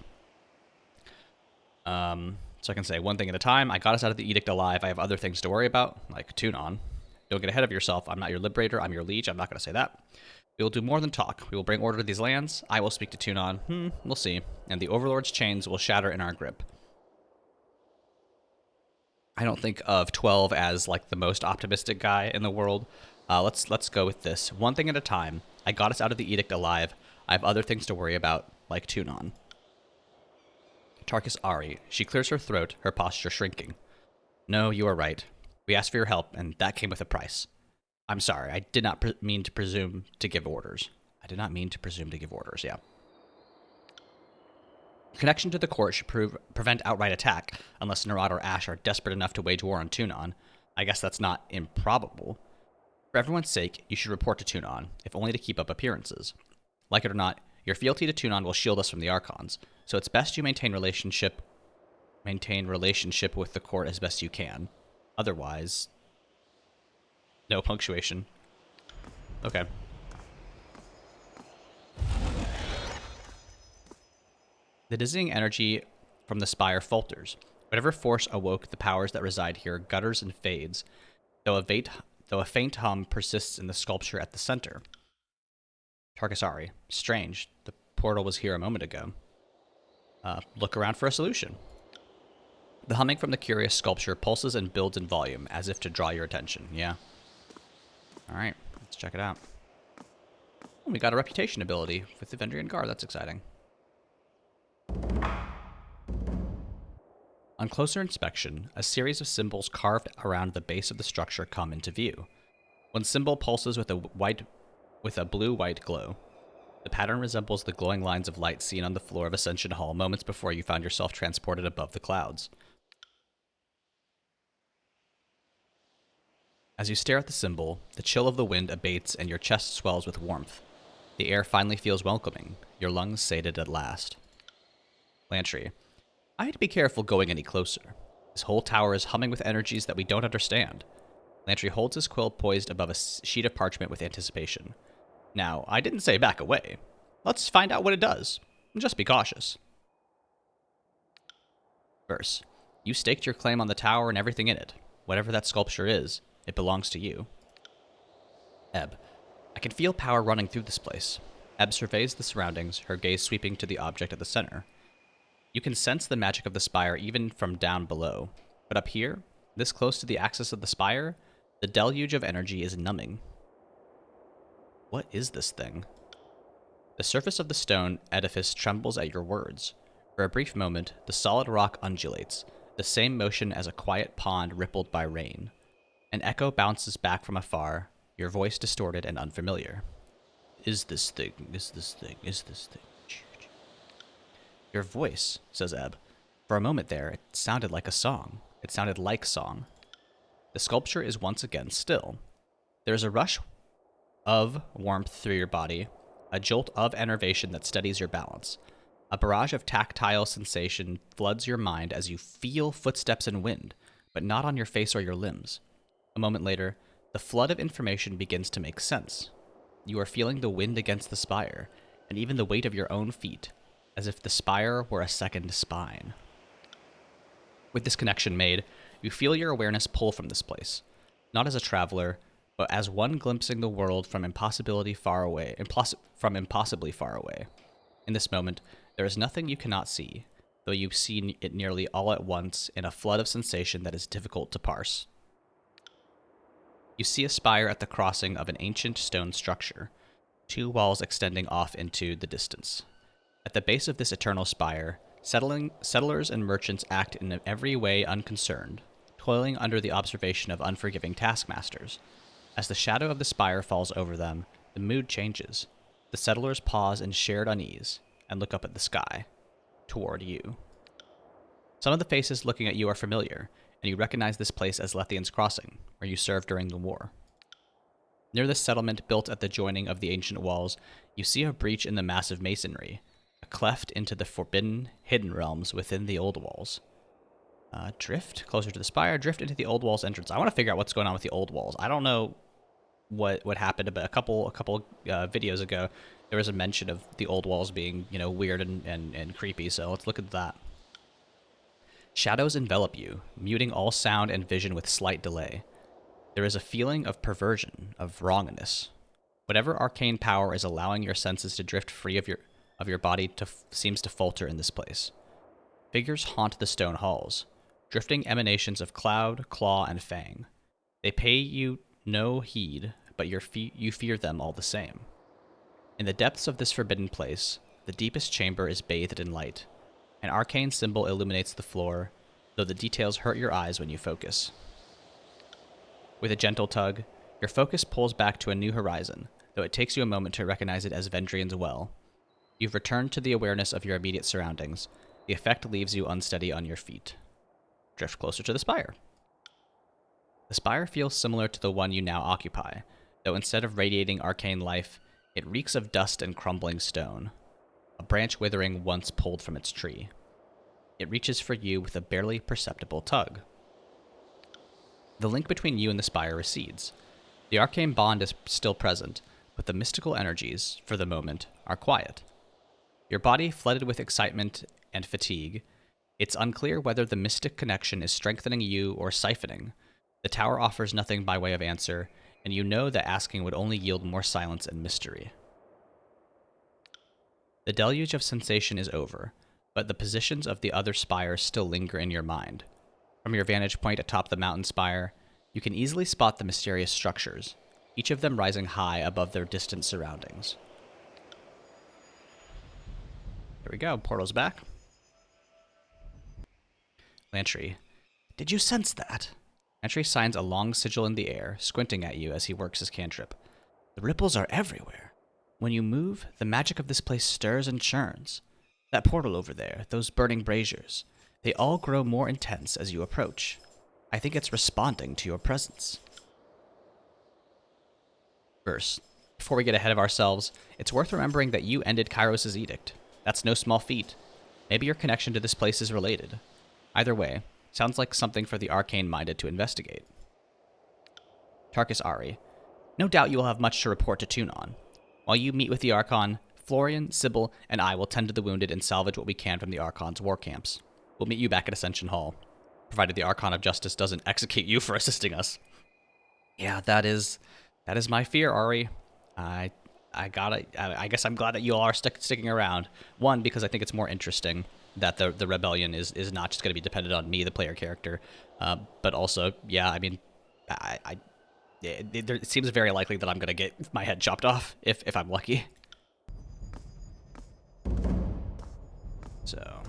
So I can say one thing at a time. I got us out of the edict alive. I have other things to worry about, like Tunon. Don't get ahead of yourself. I'm not your liberator. I'm your liege. I'm not going to say that. We will do more than talk. We will bring order to these lands. I will speak to Tunon. We'll see. And the Overlord's chains will shatter in our grip. I don't think of 12 as like the most optimistic guy in the world. Let's go with this. One thing at a time. I got us out of the edict alive. I have other things to worry about, like Tunon. Tarkus Ari. She clears her throat, her posture shrinking. No, you are right. We asked for your help, and that came with a price. I'm sorry, I did not mean to presume to give orders. Yeah. Connection to the court should prevent outright attack, unless Narad or Ash are desperate enough to wage war on Tunon. I guess that's not improbable. For everyone's sake, you should report to Tunon, if only to keep up appearances. Like it or not, your fealty to Tunon will shield us from the Archons, so it's best you maintain relationship with the court as best you can. Otherwise, no punctuation. Okay. The dizzying energy from the spire falters. Whatever force awoke the powers that reside here gutters and fades, though a faint hum persists in the sculpture at the center. Tarkus Ari. Strange. The portal was here a moment ago. Look around for a solution. The humming from the curious sculpture pulses and builds in volume, as if to draw your attention. Yeah. Alright, let's check it out. We got a reputation ability with the Vendrian Guard. That's exciting. On closer inspection, a series of symbols carved around the base of the structure come into view. One symbol pulses with a blue-white glow. The pattern resembles the glowing lines of light seen on the floor of Ascension Hall moments before you found yourself transported above the clouds. As you stare at the symbol, the chill of the wind abates and your chest swells with warmth. The air finally feels welcoming, your lungs sated at last. Lantry. I'd be careful going any closer. This whole tower is humming with energies that we don't understand. Lantry holds his quill poised above a sheet of parchment with anticipation. Now, I didn't say back away. Let's find out what it does. Just be cautious. Verse. You staked your claim on the tower and everything in it. Whatever that sculpture is, it belongs to you. Ebb. I can feel power running through this place. Ebb surveys the surroundings, her gaze sweeping to the object at the center. You can sense the magic of the spire even from down below. But up here, this close to the axis of the spire, the deluge of energy is numbing. What is this thing? The surface of the stone edifice trembles at your words. For a brief moment, the solid rock undulates, the same motion as a quiet pond rippled by rain. An echo bounces back from afar, your voice distorted and unfamiliar. Is this thing, is this thing, is this thing? Your voice, says Ebb. For a moment there, it sounded like a song. It sounded like song. The sculpture is once again still. There is a rush of warmth through your body, a jolt of enervation that steadies your balance. A barrage of tactile sensation floods your mind as you feel footsteps and wind, but not on your face or your limbs. A moment later, the flood of information begins to make sense. You are feeling the wind against the spire, and even the weight of your own feet, as if the spire were a second spine. With this connection made, you feel your awareness pull from this place, not as a traveler, but as one glimpsing the world from impossibly far away. In this moment, there is nothing you cannot see, though you see it nearly all at once in a flood of sensation that is difficult to parse. You see a spire at the crossing of an ancient stone structure, two walls extending off into the distance. At the base of this eternal spire, settlers and merchants act in every way unconcerned, toiling under the observation of unforgiving taskmasters. As the shadow of the spire falls over them, the mood changes. The settlers pause in shared unease and look up at the sky, toward you. Some of the faces looking at you are familiar, and you recognize this place as Lethian's Crossing, where you served during the war. Near this settlement built at the joining of the ancient walls, you see a breach in the massive masonry, a cleft into the forbidden, hidden realms within the old walls. Drift closer to the spire, drift into the old walls entrance. I want to figure out what's going on with the old walls. I don't know what happened, but a couple videos ago, there was a mention of the old walls being, weird and creepy, so let's look at that. Shadows envelop you, muting all sound and vision with slight delay. There is a feeling of perversion, of wrongness. Whatever arcane power is allowing your senses to drift free of your body seems to falter in this place. Figures haunt the stone halls, drifting emanations of cloud, claw, and fang. They pay you no heed, but you fear them all the same. In the depths of this forbidden place, the deepest chamber is bathed in light. An arcane symbol illuminates the floor, though the details hurt your eyes when you focus. With a gentle tug, your focus pulls back to a new horizon, though it takes you a moment to recognize it as Vendrian's Well. You've returned to the awareness of your immediate surroundings. The effect leaves you unsteady on your feet. Drift closer to the spire. The spire feels similar to the one you now occupy, though instead of radiating arcane life, it reeks of dust and crumbling stone. A branch withering once pulled from its tree. It reaches for you with a barely perceptible tug. The link between you and the spire recedes. The arcane bond is still present, but the mystical energies, for the moment, are quiet. Your body flooded with excitement and fatigue. It's unclear whether the mystic connection is strengthening you or siphoning. The tower offers nothing by way of answer, and you know that asking would only yield more silence and mystery. The deluge of sensation is over, but the positions of the other spires still linger in your mind. From your vantage point atop the mountain spire, you can easily spot the mysterious structures, each of them rising high above their distant surroundings. There we go, portal's back. Lantry, did you sense that? Lantry signs a long sigil in the air, squinting at you as he works his cantrip. The ripples are everywhere. When you move, the magic of this place stirs and churns. That portal over there, those burning braziers, they all grow more intense as you approach. I think it's responding to your presence. First, before we get ahead of ourselves, it's worth remembering that you ended Kyros' edict. That's no small feat. Maybe your connection to this place is related. Either way, sounds like something for the arcane-minded to investigate. Tarkus Ari, no doubt you will have much to report to Tunon. While you meet with the Archon, Florian, Sybil, and I will tend to the wounded and salvage what we can from the Archon's war camps. We'll meet you back at Ascension Hall, provided the Archon of Justice doesn't execute you for assisting us. Yeah, that is my fear, Ari. I guess I'm glad that you all are sticking around. One, because I think it's more interesting that the rebellion is not just going to be dependent on me, the player character, but also, yeah, I mean, it seems very likely that I'm going to get my head chopped off if I'm lucky. So,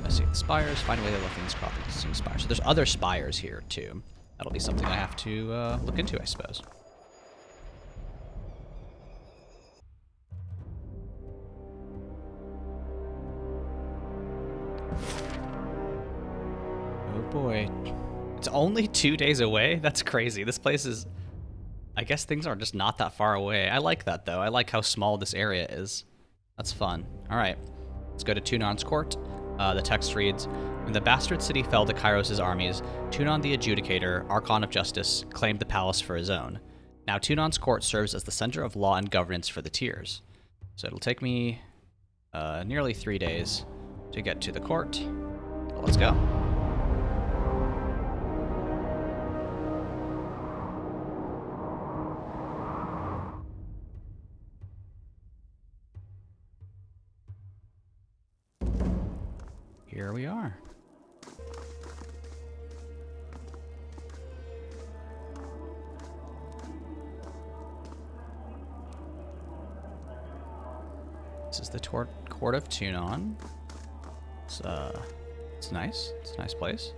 let's see, the spires, find a way to Lethian's Crossing spire. So there's other spires here, too. That'll be something I have to look into, I suppose. Oh boy. It's only 2 days away? That's crazy. This place is... I guess things are just not that far away. I like that, though. I like how small this area is. That's fun. Alright. Let's go to Tunon's court. The text reads, when the bastard city fell to Kyros' armies, Tunon the Adjudicator, Archon of Justice, claimed the palace for his own. Now Tunon's court serves as the center of law and governance for the tiers. So it'll take me nearly 3 days to get to the court. Let's go. Here we are. This is the court of Tunon. It's nice. It's a nice place.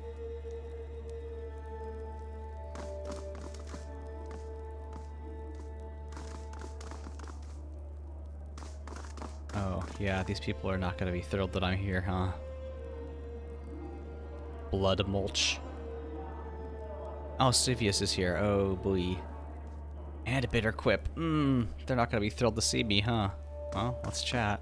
Oh, yeah, these people are not going to be thrilled that I'm here, huh? Blood mulch. Oh, Sivius is here. Oh, boy. And a bitter quip. They're not going to be thrilled to see me, huh? Well, let's chat.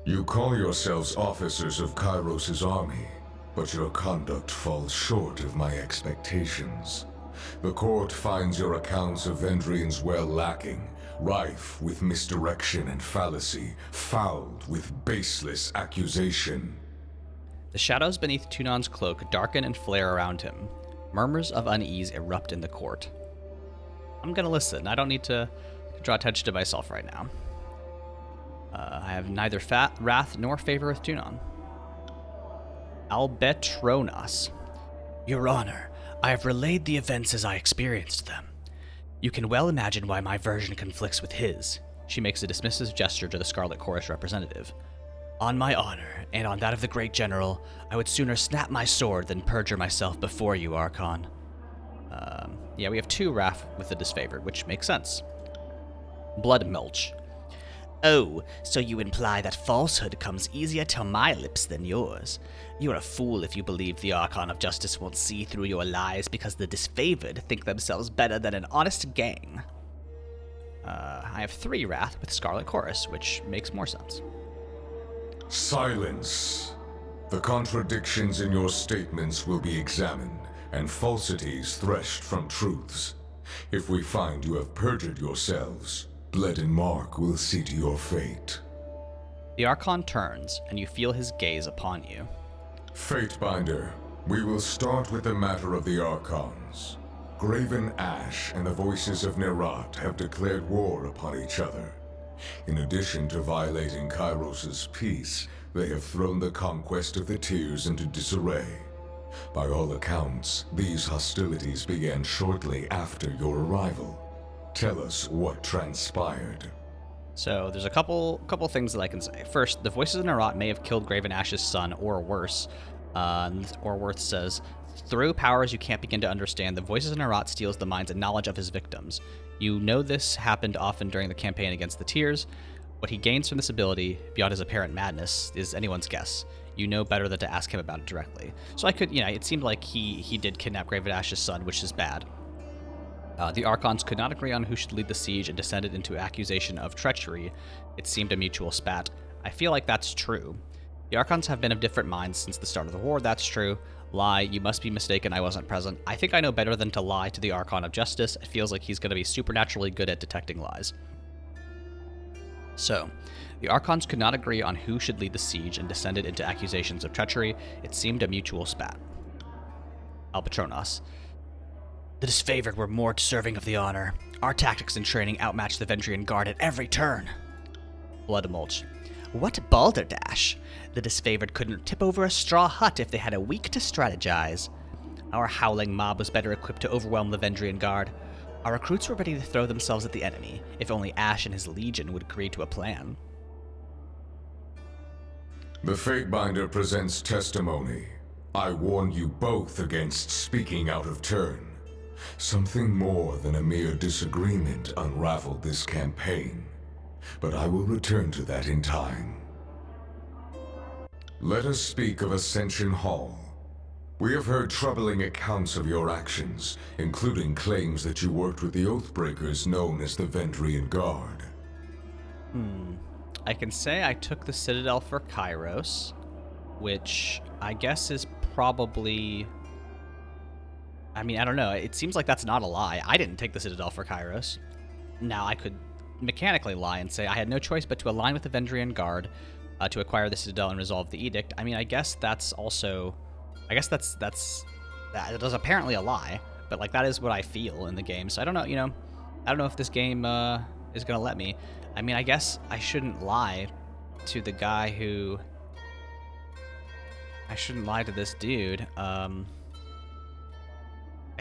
You call yourselves officers of Kyros' army, but your conduct falls short of my expectations. The court finds your accounts of Vendrian's well lacking, rife with misdirection and fallacy, fouled with baseless accusation. The shadows beneath Tunon's cloak darken and flare around him. Murmurs of unease erupt in the court. I'm gonna listen. I don't need to draw attention to myself right now. I have neither wrath nor favor with Tunon. Albetronas. Your Honor, I have relayed the events as I experienced them. You can well imagine why my version conflicts with his. She makes a dismissive gesture to the Scarlet Chorus representative. On my honor, and on that of the great general, I would sooner snap my sword than perjure myself before you, Archon. Yeah, we have 2 wrath with the disfavored, which makes sense. Blood mulch. Oh, so you imply that falsehood comes easier to my lips than yours. You're a fool if you believe the Archon of Justice won't see through your lies because the disfavored think themselves better than an honest gang. I have 3 wrath with Scarlet Chorus, which makes more sense. Silence. The contradictions in your statements will be examined, and falsities threshed from truths. If we find you have perjured yourselves, Bleden Mark will see to your fate. The Archon turns, and you feel his gaze upon you. Fatebinder, we will start with the matter of the Archons. Graven Ash and the Voices of Nerat have declared war upon each other. In addition to violating Kyros' peace, they have thrown the conquest of the Tiers into disarray. By all accounts, these hostilities began shortly after your arrival. Tell us what transpired. So there's a couple things that I can say. First, the Voices of Nerat may have killed Graven Ash's son, or worse. Orworth says, through powers you can't begin to understand, the Voices of Nerat steals the minds and knowledge of his victims. You know this happened often during the campaign against the Tiers. What he gains from this ability, beyond his apparent madness, is anyone's guess. You know better than to ask him about it directly. So I could, it seemed like he did kidnap Graven Ash's son, which is bad. The Archons could not agree on who should lead the siege and descended into accusation of treachery. It seemed a mutual spat. I feel like that's true. The Archons have been of different minds since the start of the war, that's true. Lie, you must be mistaken, I wasn't present. I think I know better than to lie to the Archon of Justice. It feels like he's going to be supernaturally good at detecting lies. So, the Archons could not agree on who should lead the siege and descended into accusations of treachery. It seemed a mutual spat. Albatronos. The disfavored were more deserving of the honor. Our tactics and training outmatched the Vendrian Guard at every turn. Blood mulch. What balderdash! The disfavored couldn't tip over a straw hut if they had a week to strategize. Our howling mob was better equipped to overwhelm the Vendrian Guard. Our recruits were ready to throw themselves at the enemy, if only Ash and his legion would agree to a plan. The Fatebinder presents testimony. I warn you both against speaking out of turn. Something more than a mere disagreement unraveled this campaign, but I will return to that in time. Let us speak of Ascension Hall. We have heard troubling accounts of your actions, including claims that you worked with the Oathbreakers known as the Vendrian Guard. I can say I took the Citadel for Kyros, which I guess is probably... I mean, I don't know. It seems like that's not a lie. I didn't take the Citadel for Kyros. Now, I could mechanically lie and say I had no choice but to align with the Vendrian Guard to acquire the Citadel and resolve the Edict. I mean, I guess that's also... I guess that is apparently a lie, but like that is what I feel in the game. So I don't know, I don't know if this game is gonna let me. I mean, I guess I shouldn't lie to the guy who... I shouldn't lie to this dude. I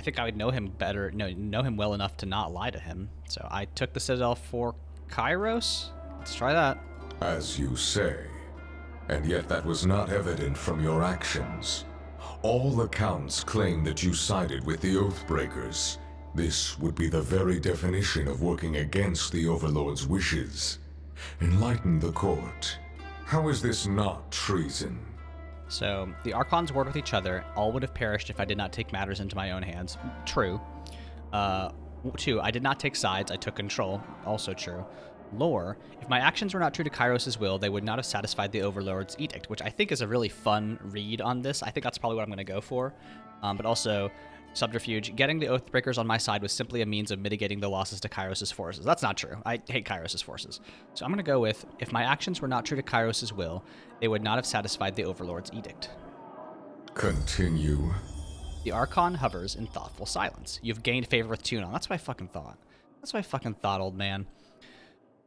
think I would know him better, know him well enough to not lie to him. So I took the Citadel for Kyros. Let's try that. As you say, and yet that was not evident from your actions. All accounts claim that you sided with the Oathbreakers. This would be the very definition of working against the Overlord's wishes. Enlighten the court. How is this not treason? So, the Archons warred with each other. All would have perished if I did not take matters into my own hands. True. 2, I did not take sides, I took control. Also true. Lore, if my actions were not true to Kyros' will, they would not have satisfied the Overlord's edict, which I think is a really fun read on this. I think that's probably what I'm going to go for. But also, subterfuge, getting the Oathbreakers on my side was simply a means of mitigating the losses to Kyros' forces. That's not true. I hate Kyros' forces. So I'm going to go with, if my actions were not true to Kyros' will, they would not have satisfied the Overlord's edict. Continue. The Archon hovers in thoughtful silence. You've gained favor with Tunon. That's what I fucking thought. That's what I fucking thought, old man.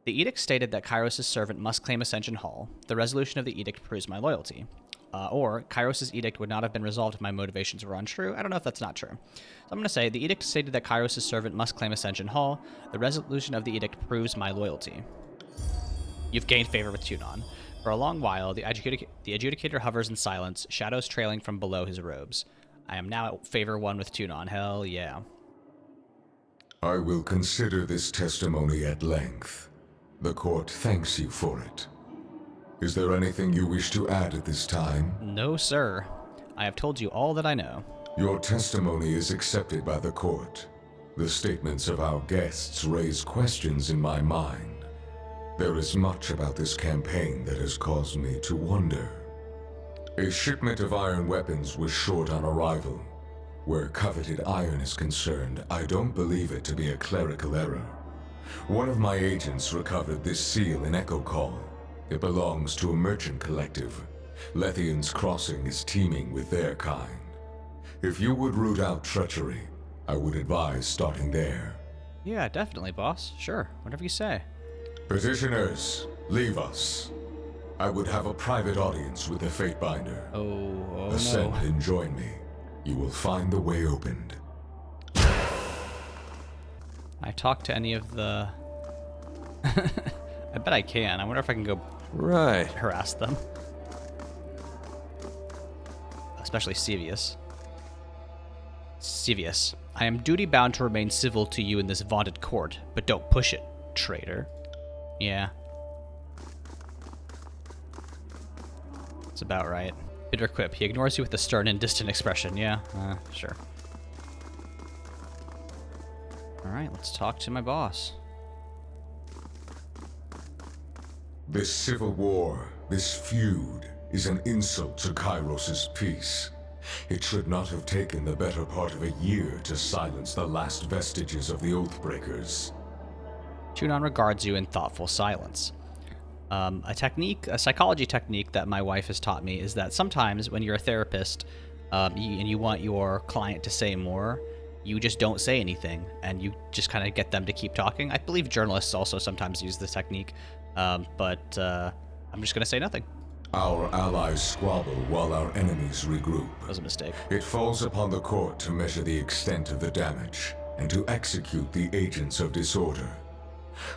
The edict stated that Kyros' servant must claim Ascension Hall. The resolution of the edict proves my loyalty. Or, Kyros' edict would not have been resolved if my motivations were untrue. I don't know if that's not true. So I'm going to say, the edict stated that Kyros' servant must claim Ascension Hall. The resolution of the edict proves my loyalty. You've gained favor with Tunon. For a long while, the adjudicator hovers in silence, shadows trailing from below his robes. I am now at favor 1 with Tunon. Hell yeah. I will consider this testimony at length. The court thanks you for it. Is there anything you wish to add at this time? No, sir. I have told you all that I know. Your testimony is accepted by the court. The statements of our guests raise questions in my mind. There is much about this campaign that has caused me to wonder. A shipment of iron weapons was short on arrival. Where coveted iron is concerned, I don't believe it to be a clerical error. One of my agents recovered this seal in Echo Call. It belongs to a merchant collective. Lethian's Crossing is teeming with their kind. If you would root out treachery, I would advise starting there. Yeah, definitely, boss. Sure, whatever you say. Petitioners, leave us. I would have a private audience with the Fatebinder. Oh Ascend no. and join me. You will find the way opened. I talked to any of the... I bet I can. I wonder if I can go Right. harass them. Especially Sevius. Sevius, I am duty-bound to remain civil to you in this vaunted court, but don't push it, traitor. Yeah. That's about right. Bitter quip. He ignores you with a stern and distant expression. Yeah, sure. Alright, let's talk to my boss. This civil war, this feud, is an insult to Kyros' peace. It should not have taken the better part of a year to silence the last vestiges of the Oathbreakers. Tunon regards you in thoughtful silence. A psychology technique that my wife has taught me is that sometimes when you're a therapist and you want your client to say more, you just don't say anything and you just kind of get them to keep talking. I believe journalists also sometimes use this technique, but I'm just going to say nothing. Our allies squabble while our enemies regroup. That was a mistake. It falls upon the court to measure the extent of the damage and to execute the agents of disorder.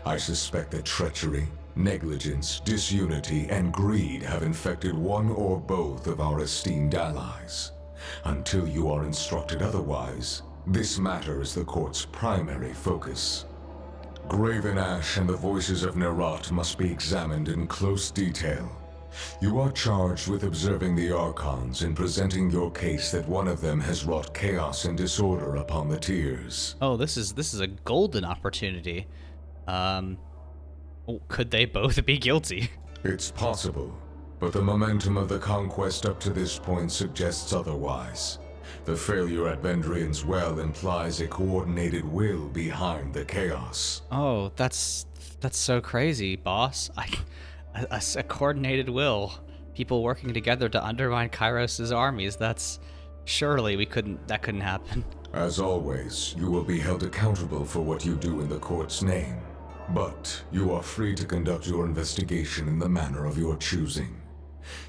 I suspect that treachery, Negligence, disunity, and greed have infected one or both of our esteemed allies. Until you are instructed otherwise, this matter is the court's primary focus. Graven Ash and the voices of Nerat must be examined in close detail. You are charged with observing the archons and presenting your case that one of them has wrought chaos and disorder upon the tiers. Oh, this is a golden opportunity. Could they both be guilty? It's possible, but the momentum of the conquest up to this point suggests otherwise. The failure at Vendrian's Well implies a coordinated will behind the chaos. Oh, that's so crazy, boss. A coordinated will. People working together to undermine Kyros' armies. That's... Surely that couldn't happen. As always, you will be held accountable for what you do in the court's name. But you are free to conduct your investigation in the manner of your choosing.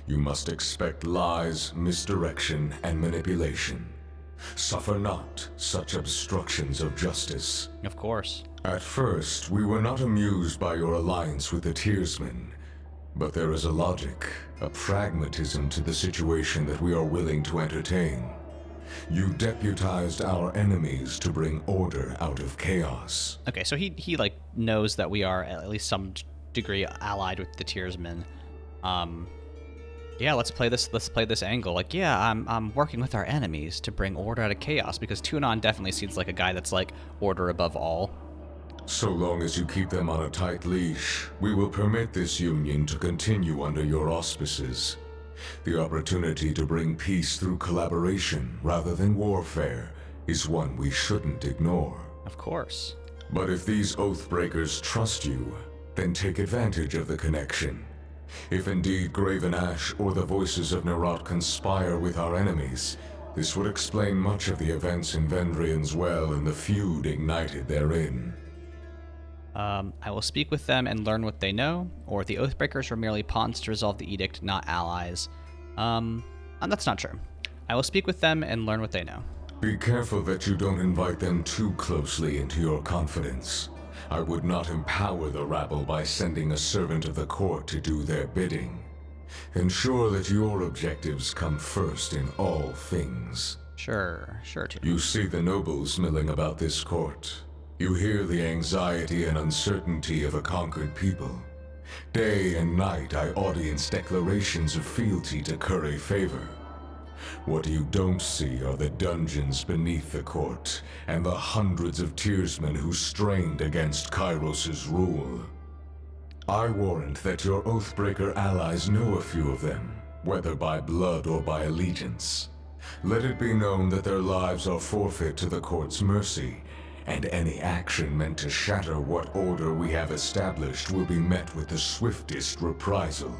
You must expect lies, misdirection, and manipulation. Suffer not such obstructions of justice. Of course. At first, we were not amused by your alliance with the Tiersmen. But there is a logic, a pragmatism to the situation that we are willing to entertain. You deputized our enemies to bring order out of chaos. Okay, so he like knows that we are at least some degree allied with the Tiersmen. Yeah, let's play this angle. Like, yeah, I'm working with our enemies to bring order out of chaos, because Tunon definitely seems like a guy that's like order above all. So long as you keep them on a tight leash, we will permit this union to continue under your auspices. The opportunity to bring peace through collaboration rather than warfare is one we shouldn't ignore. Of course. But if these Oathbreakers trust you, then take advantage of the connection. If indeed Graven Ash or the voices of Nerat conspire with our enemies, this would explain much of the events in Vendrian's Well and the feud ignited therein. I will speak with them and learn what they know, or the Oathbreakers were merely pawns to resolve the edict, not allies. That's not true. I will speak with them and learn what they know. Be careful that you don't invite them too closely into your confidence. I would not empower the rabble by sending a servant of the court to do their bidding. Ensure that your objectives come first in all things. Sure, Tunon. You see the nobles milling about this court. You hear the anxiety and uncertainty of a conquered people. Day and night I audience declarations of fealty to curry favor. What you don't see are the dungeons beneath the court, and the hundreds of Tiersmen who strained against Kyros' rule. I warrant that your Oathbreaker allies know a few of them, whether by blood or by allegiance. Let it be known that their lives are forfeit to the court's mercy, and any action meant to shatter what order we have established will be met with the swiftest reprisal.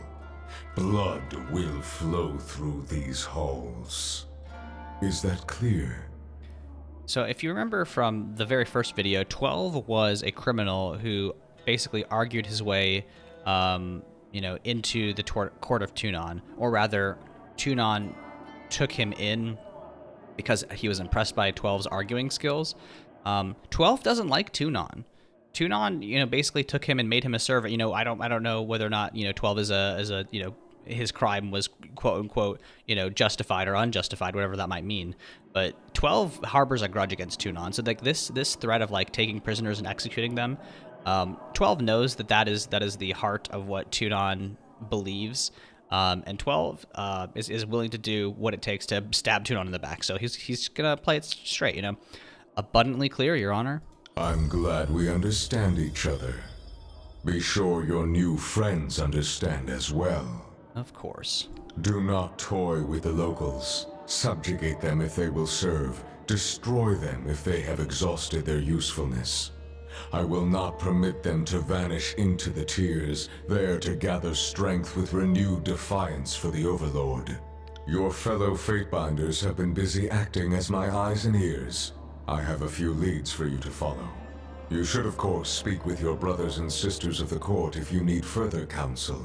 Blood will flow through these halls. Is that clear? So if you remember from the very first video, 12 was a criminal who basically argued his way, into the court of Tunon, or rather, Tunon took him in because he was impressed by 12's arguing skills. 12 doesn't like Tunon. Tunon, basically took him and made him a servant. I don't know whether or not, 12 is a his crime was quote unquote, justified or unjustified, whatever that might mean. But 12 harbors a grudge against Tunon. So like this threat of like taking prisoners and executing them, 12 knows that is the heart of what Tunon believes. And 12 is willing to do what it takes to stab Tunon in the back. So he's gonna play it straight, Abundantly clear, Your Honor. I'm glad we understand each other. Be sure your new friends understand as well. Of course. Do not toy with the locals. Subjugate them if they will serve. Destroy them if they have exhausted their usefulness. I will not permit them to vanish into the tiers, there to gather strength with renewed defiance for the Overlord. Your fellow Fatebinders have been busy acting as my eyes and ears. I have a few leads for you to follow. You should, of course, speak with your brothers and sisters of the court if you need further counsel.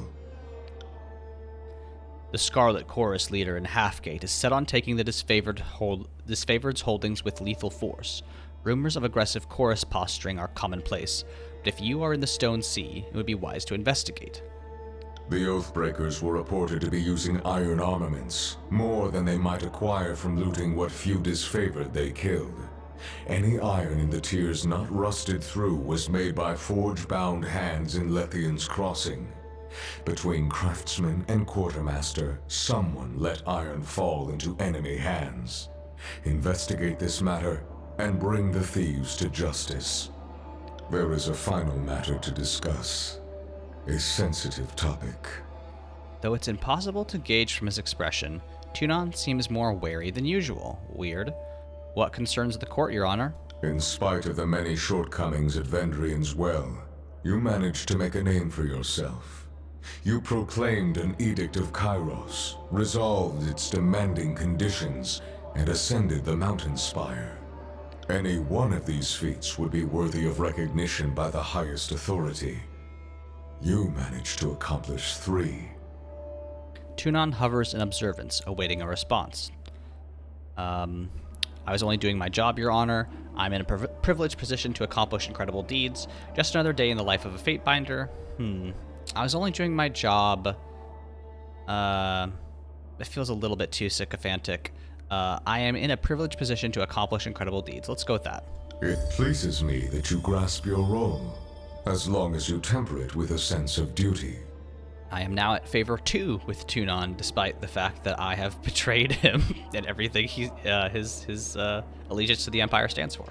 The Scarlet Chorus leader in Halfgate is set on taking the Disfavored's holdings with lethal force. Rumors of aggressive chorus posturing are commonplace. But if you are in the Stone Sea, it would be wise to investigate. The Oathbreakers were reported to be using iron armaments, more than they might acquire from looting what few disfavored they killed. Any iron in the tiers not rusted through was made by forge-bound hands in Lethian's Crossing. Between craftsman and quartermaster, someone let iron fall into enemy hands. Investigate this matter and bring the thieves to justice. There is a final matter to discuss. A sensitive topic. Though it's impossible to gauge from his expression, Tunon seems more wary than usual. Weird. What concerns the court, Your Honor? In spite of the many shortcomings at Vendrian's Well, you managed to make a name for yourself. You proclaimed an Edict of Kyros, resolved its demanding conditions, and ascended the mountain spire. Any one of these feats would be worthy of recognition by the highest authority. You managed to accomplish 3. Tunon hovers in observance, awaiting a response. I was only doing my job, Your Honor. I'm in a privileged position to accomplish incredible deeds. Just another day in the life of a Fatebinder. I was only doing my job. It feels a little bit too sycophantic. I am in a privileged position to accomplish incredible deeds. Let's go with that. It pleases me that you grasp your role, as long as you temper it with a sense of duty. I am now at favor 2 with Tunon, despite the fact that I have betrayed him and everything his allegiance to the Empire stands for.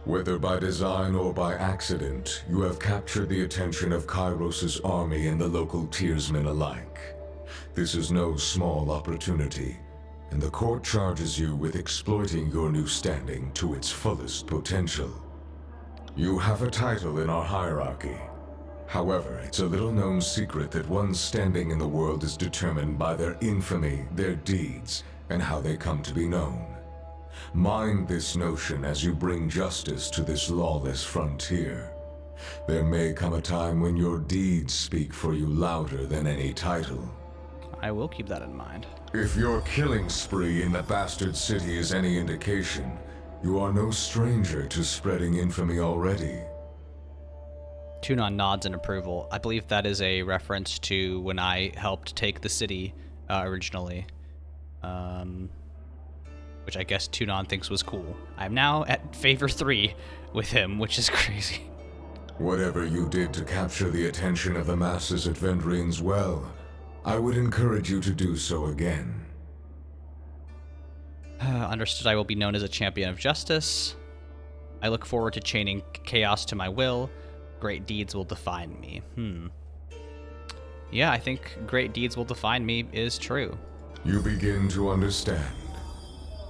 Whether by design or by accident, you have captured the attention of Kyros' army and the local tiersmen alike. This is no small opportunity, and the court charges you with exploiting your new standing to its fullest potential. You have a title in our hierarchy. However, it's a little-known secret that one's standing in the world is determined by their infamy, their deeds, and how they come to be known. Mind this notion as you bring justice to this lawless frontier. There may come a time when your deeds speak for you louder than any title. I will keep that in mind. If your killing spree in the bastard city is any indication, you are no stranger to spreading infamy already. Tunon nods in approval. I believe that is a reference to when I helped take the city originally. Which I guess Tunon thinks was cool. I'm now at favor 3 with him, which is crazy. Whatever you did to capture the attention of the masses at Vendrian's Well, I would encourage you to do so again. Understood. I will be known as a champion of justice. I look forward to chaining chaos to my will. Great deeds will define me. Yeah, I think great deeds will define me is true. You begin to understand.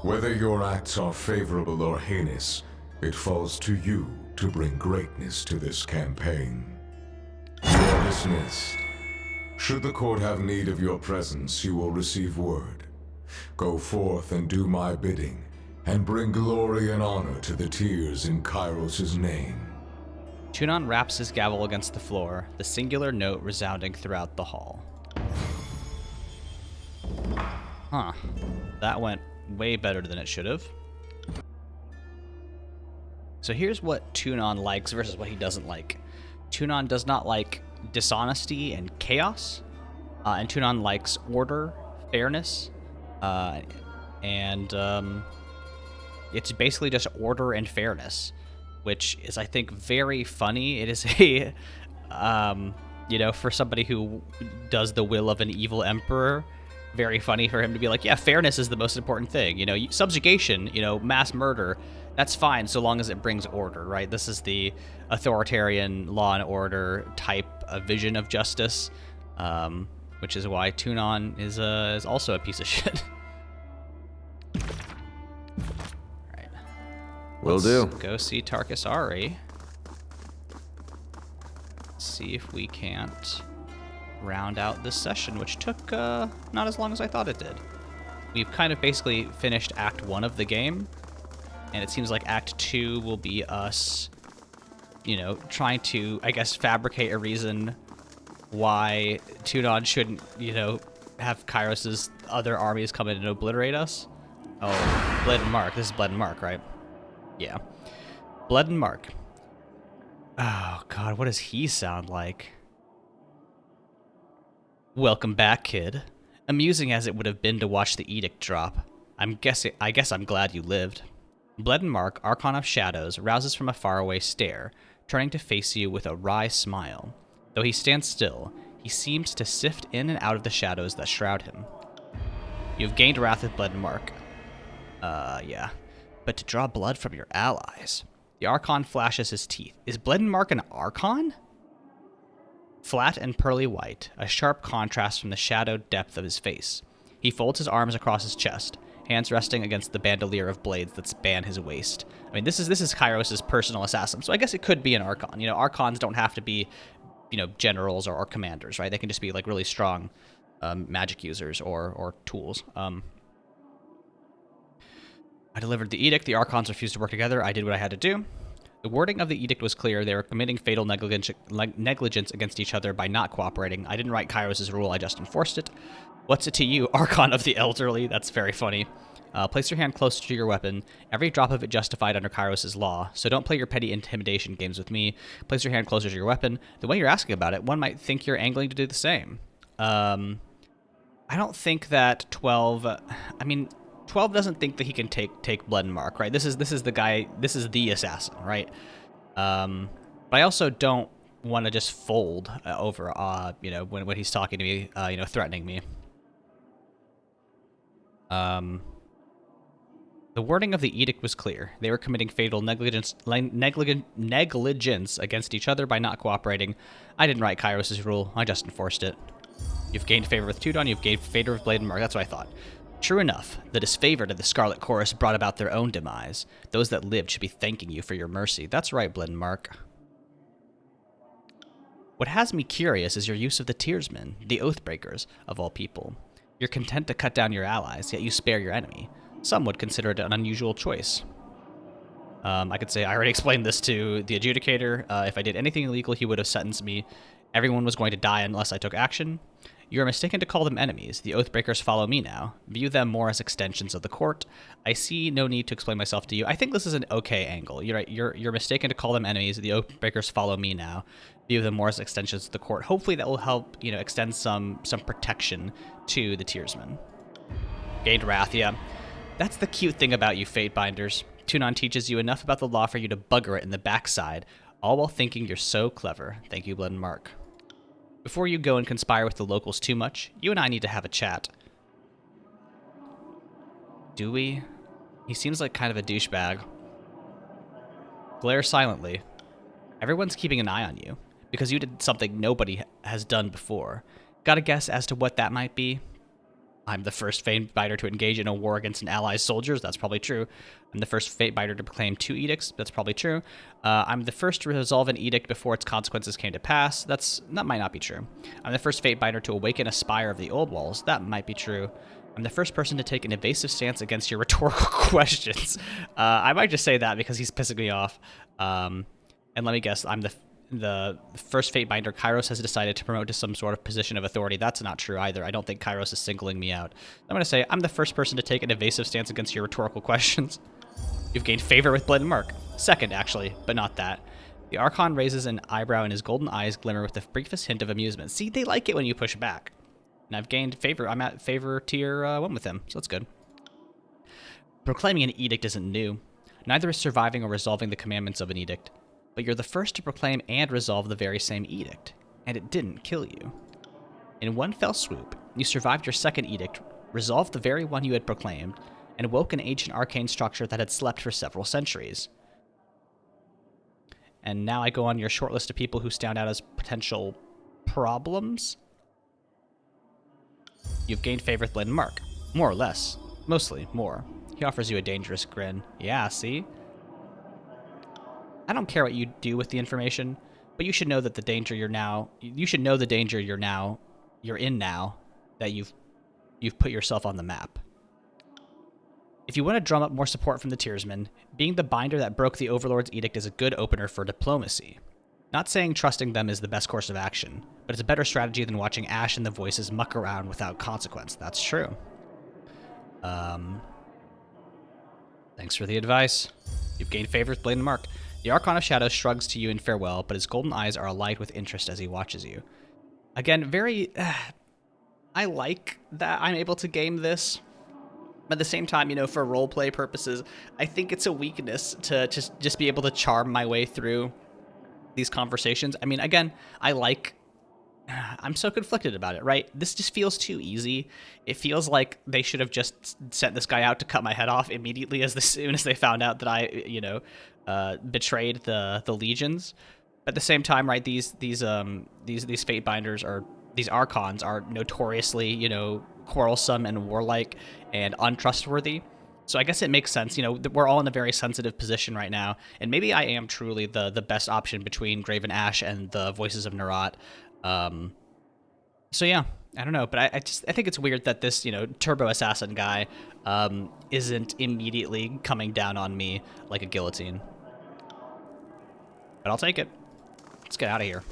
Whether your acts are favorable or heinous, it falls to you to bring greatness to this campaign. You are dismissed. Should the court have need of your presence, you will receive word. Go forth and do my bidding, and bring glory and honor to the tiers in Kyros' name. Tunon raps his gavel against the floor, the singular note resounding throughout the hall. Huh. That went way better than it should have. So here's what Tunon likes versus what he doesn't like. Tunon does not like dishonesty and chaos, and Tunon likes order, fairness, and it's basically just order and fairness, which is, I think, very funny. It is a, for somebody who does the will of an evil emperor, very funny for him to be like, yeah, fairness is the most important thing. Subjugation, mass murder, that's fine so long as it brings order, right? This is the authoritarian law and order type of vision of justice, which is why Tunon is also a piece of shit. Alright. Will do. Go see Tarkus Ari. See if we can't round out this session, which took not as long as I thought it did. We've kind of basically finished Act 1 of the game, and it seems like Act 2 will be us, trying to, I guess, fabricate a reason why Tunon shouldn't, have Kyros' other armies come in and obliterate us. Oh, Bleden Mark. This is Bleden Mark, right? Yeah. Bleden Mark. Oh, God, what does he sound like? Welcome back, kid. Amusing as it would have been to watch the edict drop. I guess I'm glad you lived. Bleden Mark, Archon of Shadows, rouses from a faraway stare, turning to face you with a wry smile. Though he stands still, he seems to sift in and out of the shadows that shroud him. You've gained wrath with Bleden Mark. Yeah. But to draw blood from your allies. The Archon flashes his teeth. Is Bleden Mark an Archon? Flat and pearly white, a sharp contrast from the shadowed depth of his face. He folds his arms across his chest, hands resting against the bandolier of blades that span his waist. I mean, this is Kyros' personal assassin, so I guess it could be an Archon. You know, Archons don't have to be, you know, generals or commanders, right? They can just be, like, really strong magic users or tools. I delivered the edict. The Archons refused to work together. I did what I had to do. The wording of the edict was clear. They were committing fatal negligence against each other by not cooperating. I didn't write Kyros' rule, I just enforced it. What's it to you, Archon of the Elderly? That's very funny. Place your hand closer to your weapon. Every drop of it justified under Kyros' law, so don't play your petty intimidation games with me. Place your hand closer to your weapon. The way you're asking about it, one might think you're angling to do the same. I don't think that 12... 12 doesn't think that he can take Bleden Mark, right? This is the guy, this is the assassin, right? But I also don't want to just fold over, you know, when he's talking to me, you know, threatening me. The wording of the edict was clear. They were committing fatal negligence against each other by not cooperating. I didn't write Kyros' rule, I just enforced it. You've gained favor with Tunon, you've gained favor with Bleden Mark, that's what I thought. True enough, the disfavored of the Scarlet Chorus brought about their own demise. Those that lived should be thanking you for your mercy. That's right, Bleden Mark. What has me curious is your use of the Tearsmen, the Oathbreakers, of all people. You're content to cut down your allies, yet you spare your enemy. Some would consider it an unusual choice. I could say I already explained this to the Adjudicator. If I did anything illegal, he would have sentenced me. Everyone was going to die unless I took action. You are mistaken to call them enemies. The Oathbreakers follow me now. View them more as extensions of the court. I see no need to explain myself to you. I think this is an okay angle. You're right. You're mistaken to call them enemies. The Oathbreakers follow me now. View them more as extensions of the court. Hopefully that will help, you know, extend some protection to the Tearsmen. Gained wrath, yeah. That's the cute thing about you, Fatebinders. Tunon teaches you enough about the law for you to bugger it in the backside, all while thinking you're so clever. Thank you, Bleden Mark. Before you go and conspire with the locals too much, you and I need to have a chat. Do we? He seems like kind of a douchebag. Glare silently. Everyone's keeping an eye on you, because you did something nobody has done before. Got a guess as to what that might be? I'm the first Fatebinder to engage in a war against an ally's soldiers. That's probably true. I'm the first Fatebinder to proclaim 2 edicts. That's probably true. I'm the first to resolve an edict before its consequences came to pass. That might not be true. I'm the first Fatebinder to awaken a spire of the old walls. That might be true. I'm the first person to take an evasive stance against your rhetorical questions. I might just say that because he's pissing me off. And let me guess, I'm the first Fatebinder Kyros has decided to promote to some sort of position of authority. That's not true either. I don't think Kyros is singling me out. I'm going to say I'm the first person to take an evasive stance against your rhetorical questions. You've gained favor with Bleden Mark. Second, actually, but not that. The Archon raises an eyebrow and his golden eyes glimmer with the briefest hint of amusement. See, they like it when you push back. And I've gained favor. I'm at favor tier 1 with him, so that's good. Proclaiming an edict isn't new. Neither is surviving or resolving the commandments of an edict. But you're the first to proclaim and resolve the very same edict, and it didn't kill you. In one fell swoop, you survived your second edict, resolved the very one you had proclaimed, and woke an ancient arcane structure that had slept for several centuries. And now I go on your short list of people who stand out as potential problems? You've gained favor with Bleden Mark. More or less. Mostly, more. He offers you a dangerous grin. Yeah, see? I don't care what you do with the information, but you should know that the danger you're in now, that you've put yourself on the map. If you want to drum up more support from the Tearsmen, being the binder that broke the Overlord's edict is a good opener for diplomacy. Not saying trusting them is the best course of action, but it's a better strategy than watching Ash and the Voices muck around without consequence. That's true. Thanks for the advice. You've gained favor with Bleden Mark. The Archon of Shadows shrugs to you in farewell, but his golden eyes are alight with interest as he watches you. Again, very... I like that I'm able to game this. But at the same time, you know, for roleplay purposes, I think it's a weakness to just be able to charm my way through these conversations. I mean, again, I'm so conflicted about it, right? This just feels too easy. It feels like they should have just sent this guy out to cut my head off immediately as soon as they found out that I, you know, betrayed the legions. But at the same time, right, these Fatebinders or these Archons are notoriously, you know, quarrelsome and warlike and untrustworthy. So I guess it makes sense. You know, we're all in a very sensitive position right now, and maybe I am truly the best option between Graven Ash and the Voices of Nerat. So yeah, I don't know, but I think it's weird that this, you know, turbo assassin guy isn't immediately coming down on me like a guillotine. But I'll take it. Let's get out of here.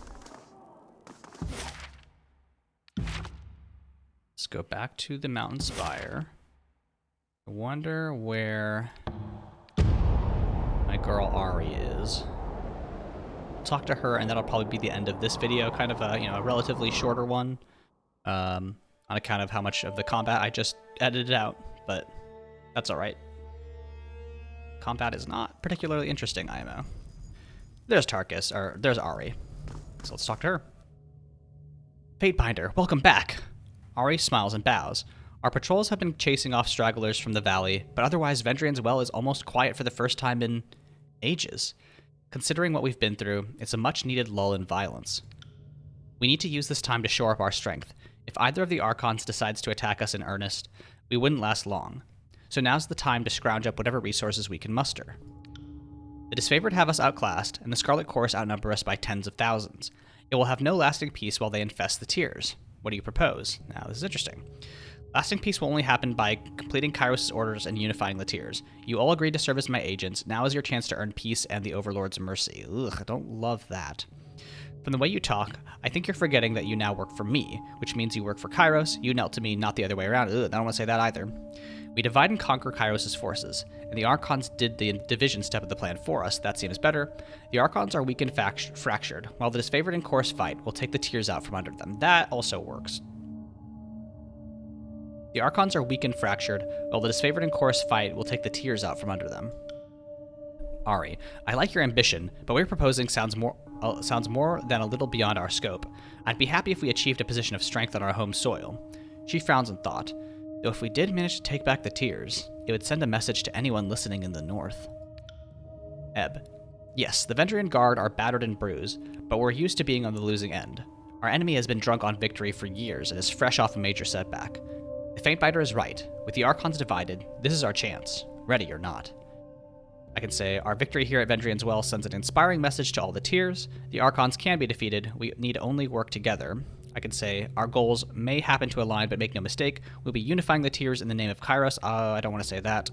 Let's go back to the mountain spire. I wonder where my girl Ari is. Talk to her, and that'll probably be the end of this video. Kind of a, you know, a relatively shorter one, on account of how much of the combat I just edited out, but that's all right. Combat is not particularly interesting, IMO. There's Tarkus, or there's Ari. So let's talk to her. Fatebinder, welcome back. Ari smiles and bows. Our patrols have been chasing off stragglers from the valley, but otherwise Vendrian's Well is almost quiet for the first time in ages. Considering what we've been through, it's a much-needed lull in violence. We need to use this time to shore up our strength. If either of the Archons decides to attack us in earnest, we wouldn't last long. So now's the time to scrounge up whatever resources we can muster. The Disfavored have us outclassed, and the Scarlet Chorus outnumber us by tens of thousands. It will have no lasting peace while they infest the tiers. What do you propose? Now, this is interesting. Lasting peace will only happen by completing Kyros' orders and unifying the tiers. You all agreed to serve as my agents. Now is your chance to earn peace and the Overlord's mercy. Ugh, I don't love that. From the way you talk, I think you're forgetting that you now work for me, which means you work for Kyros, you knelt to me, not the other way around. Ugh, I don't want to say that either. We divide and conquer Kyros' forces, and the Archons did the division step of the plan for us. That seems better. The Archons are weak and fractured, while the Disfavored and Chorus fight. We'll take the tiers out from under them. That also works. The Archons are weak and fractured, while the Disfavored and Chorus fight. Will take the tiers out from under them. Ari, I like your ambition, but what you're proposing sounds more than a little beyond our scope. I'd be happy if we achieved a position of strength on our home soil. She frowns in thought. Though if we did manage to take back the tiers, it would send a message to anyone listening in the north. Ebb. Yes, the Vendrian Guard are battered and bruised, but we're used to being on the losing end. Our enemy has been drunk on victory for years and is fresh off a major setback. The Fatebinder is right. With the Archons divided, this is our chance, ready or not. I can say, our victory here at Vendrian's Well sends an inspiring message to all the tiers. The Archons can be defeated, we need only work together. I can say, our goals may happen to align, but make no mistake, we'll be unifying the tiers in the name of Kyros. I don't want to say that.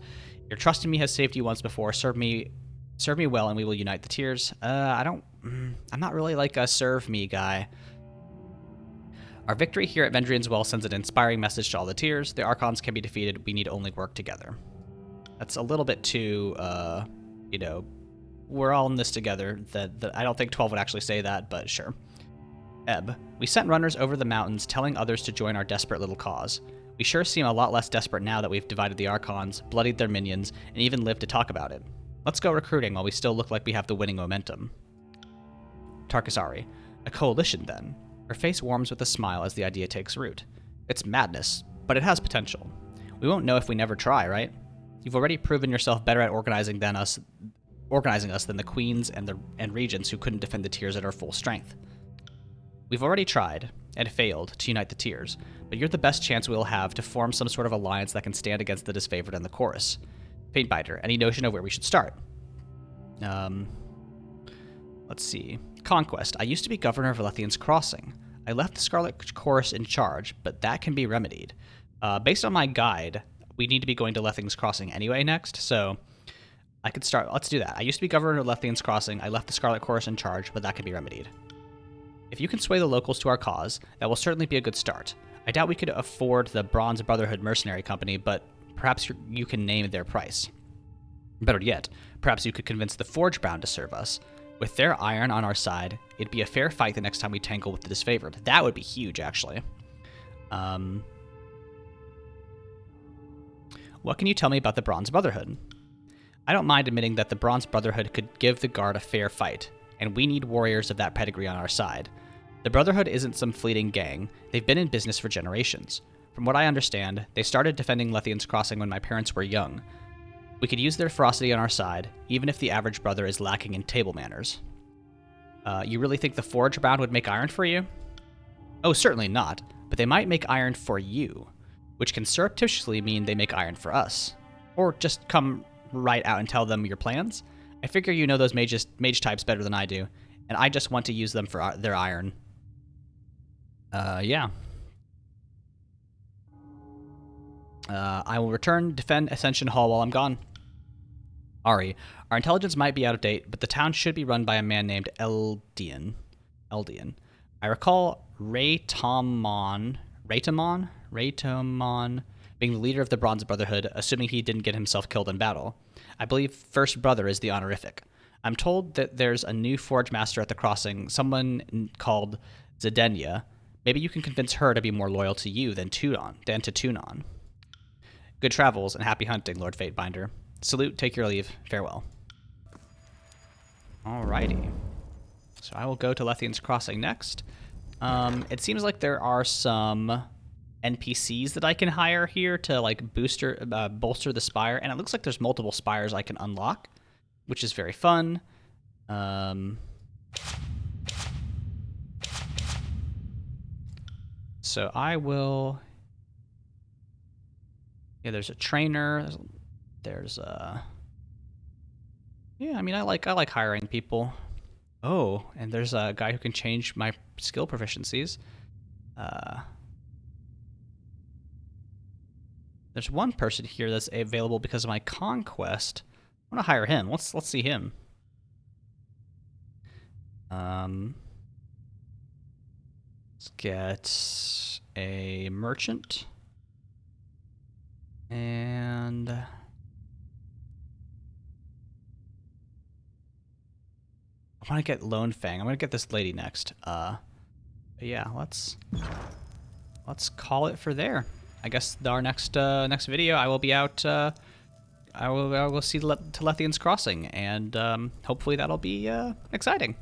Your trust in me has saved you once before. Serve me well, and we will unite the tiers. I'm not really like a serve me guy. Our victory here at Vendrian's Well sends an inspiring message to all the tiers. The Archons can be defeated. We need only work together. That's a little bit too, you know, we're all in this together. That I don't think 12 would actually say that, but sure. Ebb. We sent runners over the mountains telling others to join our desperate little cause. We sure seem a lot less desperate now that we've divided the Archons, bloodied their minions, and even lived to talk about it. Let's go recruiting while we still look like we have the winning momentum. Tarkus. A coalition, then. Her face warms with a smile as the idea takes root. It's madness, but it has potential. We won't know if we never try, right? You've already proven yourself better at organizing us than the queens and regents who couldn't defend the tiers at our full strength. We've already tried, and failed, to unite the tiers, but you're the best chance we'll have to form some sort of alliance that can stand against the Disfavored and the Chorus. Fatebinder, any notion of where we should start? Let's see. Conquest. I used to be governor of Lethian's Crossing. I left the Scarlet Chorus in charge, but that can be remedied. Based on my guide, we need to be going to Lethian's Crossing anyway next, so I could start. Let's do that. I used to be governor of Lethian's Crossing. I left the Scarlet Chorus in charge, but that can be remedied. If you can sway the locals to our cause, that will certainly be a good start. I doubt we could afford the Bronze Brotherhood Mercenary Company, but perhaps you can name their price. Better yet, perhaps you could convince the Forge-bound to serve us. With their iron on our side, it'd be a fair fight the next time we tangle with the Disfavored. That would be huge, actually. What can you tell me about the Bronze Brotherhood? I don't mind admitting that the Bronze Brotherhood could give the Guard a fair fight, and we need warriors of that pedigree on our side. The Brotherhood isn't some fleeting gang. They've been in business for generations. From what I understand, they started defending Lethian's Crossing when my parents were young. We could use their ferocity on our side, even if the average brother is lacking in table manners. You really think the Forge-bound would make iron for you? Oh, certainly not, but they might make iron for you, which can surreptitiously mean they make iron for us. Or just come right out and tell them your plans. I figure you know those mage types better than I do, and I just want to use them for their iron. Yeah. I will return, defend Ascension Hall while I'm gone. Ari, our intelligence might be out of date, but the town should be run by a man named Eldian. I recall Raytomon being the leader of the Bronze Brotherhood, assuming he didn't get himself killed in battle. I believe First Brother is the honorific. I'm told that there's a new Forge Master at the Crossing, someone called Zedenia. Maybe you can convince her to be more loyal to you than to Tunon. Good travels and happy hunting, Lord Fatebinder. Salute, take your leave. Farewell. Alrighty. So I will go to Lethian's Crossing next. It seems like there are some NPCs that I can hire here to like bolster the spire, and it looks like there's multiple spires I can unlock, which is very fun. So I will. Yeah, there's a trainer. There's a. Yeah, I mean, I like hiring people. Oh, and there's a guy who can change my skill proficiencies. There's one person here that's available because of my conquest. I want to hire him. Let's see him. Let's get a merchant. And I want to get Lone Fang. I'm going to get this lady next. But yeah, let's call it for there. I guess our next video, I will be out. I will see to Lethian's Crossing, and hopefully that'll be exciting.